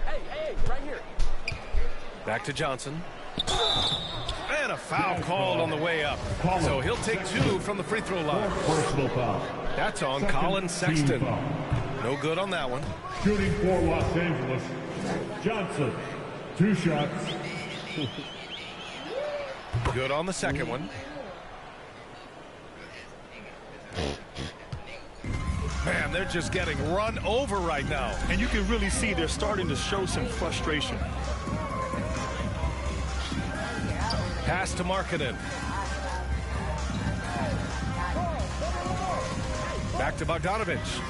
Hey, right here. Back to Johnson. And a foul called on the way up. So he'll take 2 from the free throw line. Personal foul. That's on Colin Sexton. No good on that one. Shooting for Los Angeles, Johnson. 2 shots. Good on the second one. Man, they're just getting run over right now. And you can really see they're starting to show some frustration. Pass to Markkanen. Back to Bogdanovich.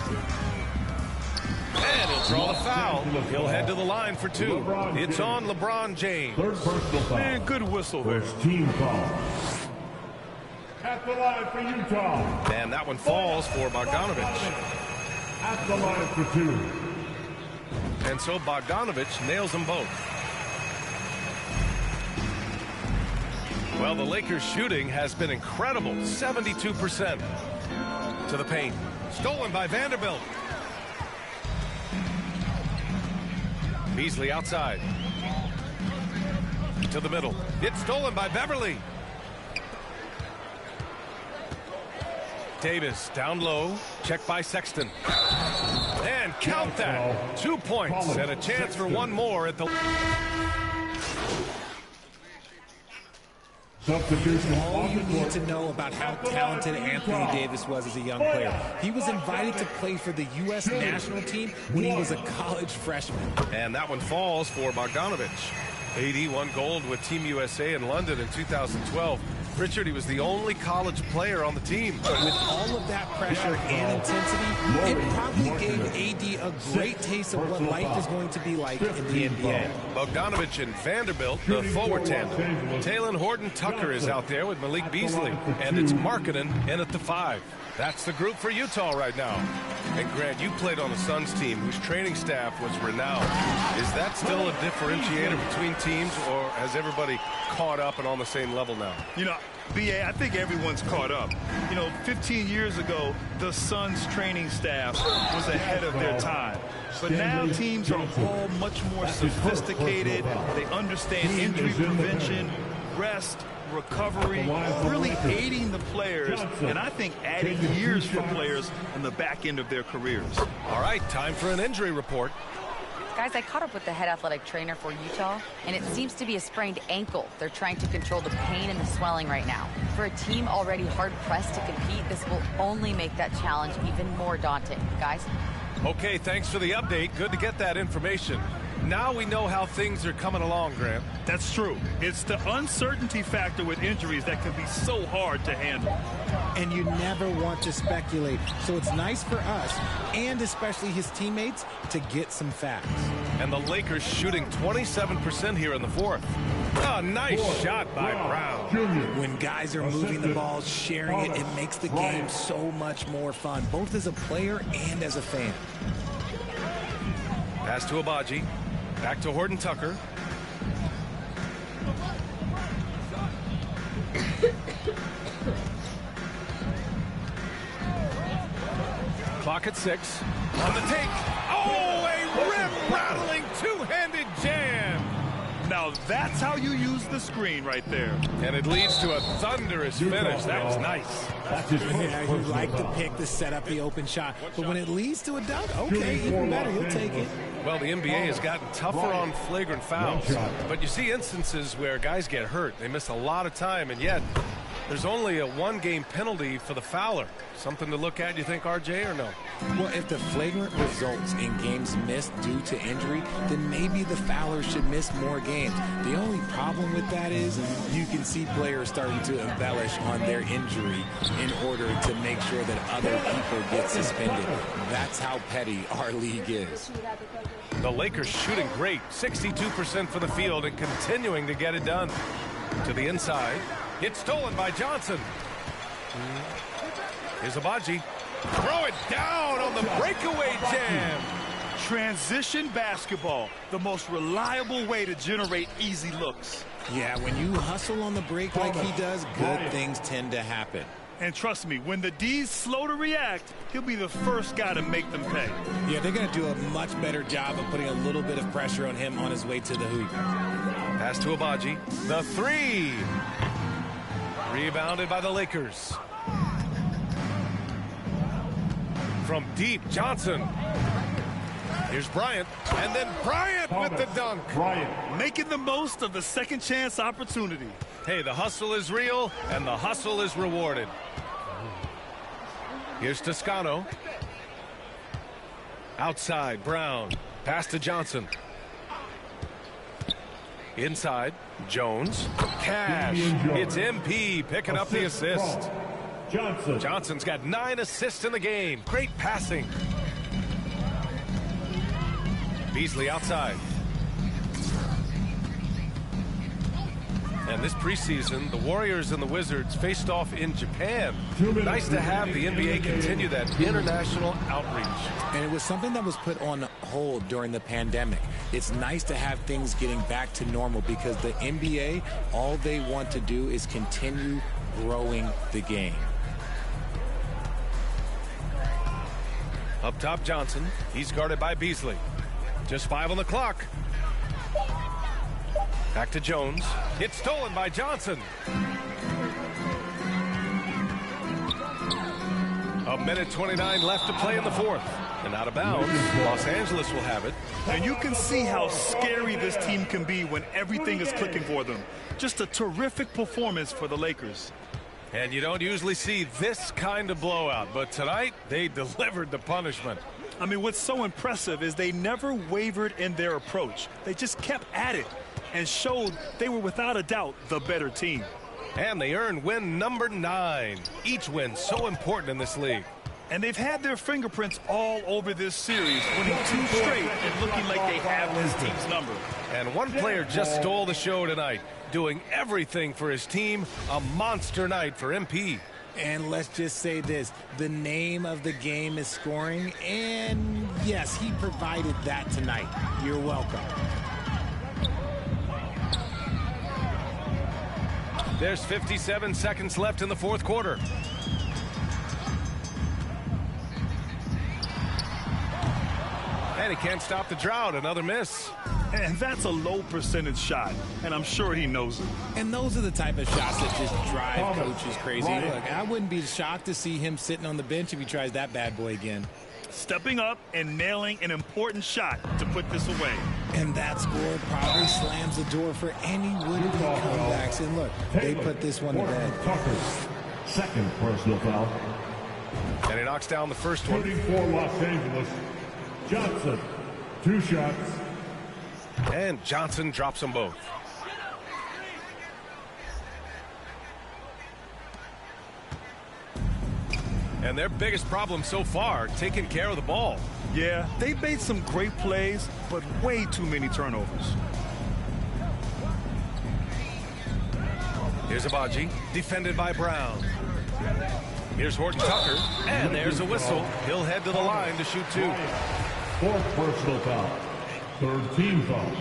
And he'll draw the foul. He'll head to the line for 2. It's on LeBron James. Third personal foul. Man, good whistle there. First team foul. At the line for Utah. And that one falls for Bogdanovich. At the line for 2. And so Bogdanovich nails them both. Well, the Lakers' shooting has been incredible. 72% to the paint. Stolen by Vanderbilt. Beasley outside. To the middle. It's stolen by Beverly. Davis down low. Check by Sexton. And count that. 2 points and a chance for one more at the... All you need to know about how talented Anthony Davis was as a young player. He was invited to play for the U.S. national team when he was a college freshman. And that one falls for Bogdanovich. AD won gold with Team USA in London in 2012. Richard, he was the only college player on the team. With all of that pressure and intensity, it probably gave AD a great taste of what life is going to be like in the NBA. Bogdanovich and Vanderbilt, the forward tandem. Talen Horton-Tucker is out there with Malik Beasley. And it's Markkanen in at the 5. That's the group for Utah right now. And Grant, you played on the Suns team whose training staff was renowned. Is that still a differentiator between teams, or has everybody caught up and on the same level now? You know, B.A., I think everyone's caught up. You know, 15 years ago, the Suns training staff was ahead of their time. But now teams are all much more sophisticated. They understand injury prevention, rest, recovery, really aiding the players, and I think adding years for players on the back end of their careers. All right, time for an injury report. Guys, I caught up with the head athletic trainer for Utah, and it seems to be a sprained ankle. They're trying to control the pain and the swelling right now. For a team already hard-pressed to compete, this will only make that challenge even more daunting. Guys? Okay, thanks for the update. Good to get that information. Now we know how things are coming along, Grant. That's true. It's the uncertainty factor with injuries that can be so hard to handle. And you never want to speculate. So it's nice for us, and especially his teammates, to get some facts. And the Lakers shooting 27% here in the fourth. Oh, nice shot by Brown. When guys are moving the ball, sharing it, it makes the game so much more fun, both as a player and as a fan. Pass to Abaji. Back to Horton-Tucker. Clock at 6. On the take. Oh, a rim-rattling two-handed jam. Now that's how you use the screen right there. And it leads to a thunderous finish. That was nice. Yeah, you like the pick to set up the open shot. But when it leads to a dunk, okay, even better. You'll take it. Well, the NBA has gotten tougher on flagrant fouls. But you see instances where guys get hurt. They miss a lot of time, and yet there's only a one-game penalty for the fouler. Something to look at, you think, RJ, or no? Well, if the flagrant results in games missed due to injury, then maybe the fouler should miss more games. The only problem with that is you can see players starting to embellish on their injury in order to make sure that other people get suspended. That's how petty our league is. The Lakers shooting great, 62% for the field and continuing to get it done. To the inside. It's stolen by Johnson. Here's Abaji. Throw it down on the breakaway jam. Transition basketball, the most reliable way to generate easy looks. Yeah, when you hustle on the break like he does, good things tend to happen. And trust me, when the D's slow to react, he'll be the first guy to make them pay. Yeah, they're going to do a much better job of putting a little bit of pressure on him on his way to the hoop. Pass to Abaji. The three. Rebounded by the Lakers. From deep, Johnson. Here's Bryant. And then Bryant with the dunk. Bryant making the most of the second chance opportunity. Hey, the hustle is real, and the hustle is rewarded. Here's Toscano. Outside, Brown. Pass to Johnson. Inside, Jones. Cash. It's MP picking up the assist. Johnson's got 9 assists in the game. Great passing. Beasley outside. And this preseason, the Warriors and the Wizards faced off in Japan. Nice to have the NBA continue that international outreach. And it was something that was put on hold during the pandemic. It's nice to have things getting back to normal because the NBA, all they want to do is continue growing the game. Up top, Johnson. He's guarded by Beasley. Just 5 on the clock. Back to Jones. It's stolen by Johnson. A minute 29 left to play in the fourth. And out of bounds, Los Angeles will have it. And you can see how scary this team can be when everything is clicking for them. Just a terrific performance for the Lakers. And you don't usually see this kind of blowout, but tonight they delivered the punishment. I mean, what's so impressive is they never wavered in their approach. They just kept at it and showed they were without a doubt the better team. And they earned win number 9. Each win so important in this league. And they've had their fingerprints all over this series, winning 2 straight and looking like they have this team's number. And one player just stole the show tonight, doing everything for his team. A monster night for MP. And let's just say this, the name of the game is scoring, and yes, he provided that tonight. You're welcome. There's 57 seconds left in the fourth quarter. And he can't stop the drought. Another miss. And that's a low percentage shot, and I'm sure he knows it. And those are the type of shots that just drive coaches crazy. Look, I wouldn't be shocked to see him sitting on the bench if he tries that bad boy again. Stepping up and nailing an important shot to put this away. And that score probably slams the door for any would-be comebacks. And look, they put this one to bed. Second personal foul. And he knocks down the first one. Shooting for Los Angeles, Johnson. 2 shots. And Johnson drops them both. And their biggest problem so far, taking care of the ball. Yeah, they've made some great plays, but way too many turnovers. Here's Abaji, defended by Brown. Here's Horton Tucker, and there's a whistle. He'll head to the line to shoot 2. 4th personal foul. 3rd team foul.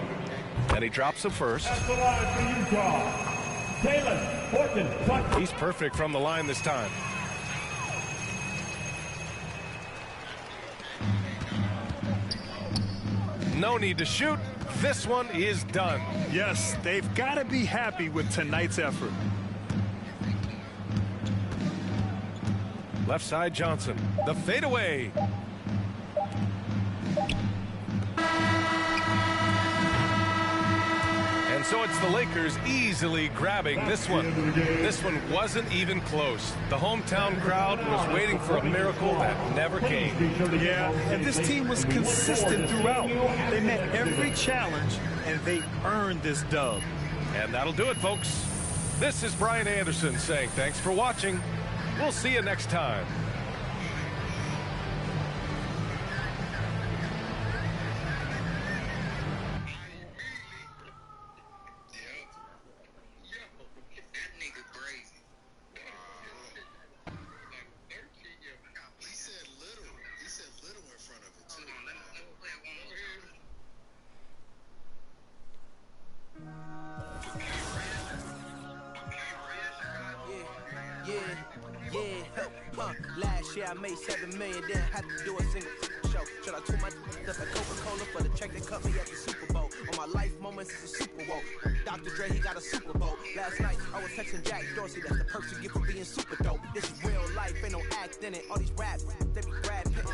And he drops the first. At the line for Utah, Taylor Horton Tucker. He's perfect from the line this time. No need to shoot. This one is done. Yes, they've got to be happy with tonight's effort. Left side Johnson. The fadeaway. And so it's the Lakers easily grabbing this one. This one wasn't even close. The hometown crowd was waiting for a miracle that never came. Yeah, and this team was consistent throughout. They met every challenge, and they earned this dub. And that'll do it, folks. This is Brian Anderson saying thanks for watching. We'll see you next time. Last year I made 7 million, didn't have to do a single show. Should I told my up at Coca-Cola for the check that cut me at the Super Bowl? On my life moments is a Super Bowl. Dr. Dre, he got a Super Bowl. Last night I was texting Jack Dorsey, that's the perks you get for being super dope. This is real life, ain't no act in it. All these raps, they be Brad Pitt.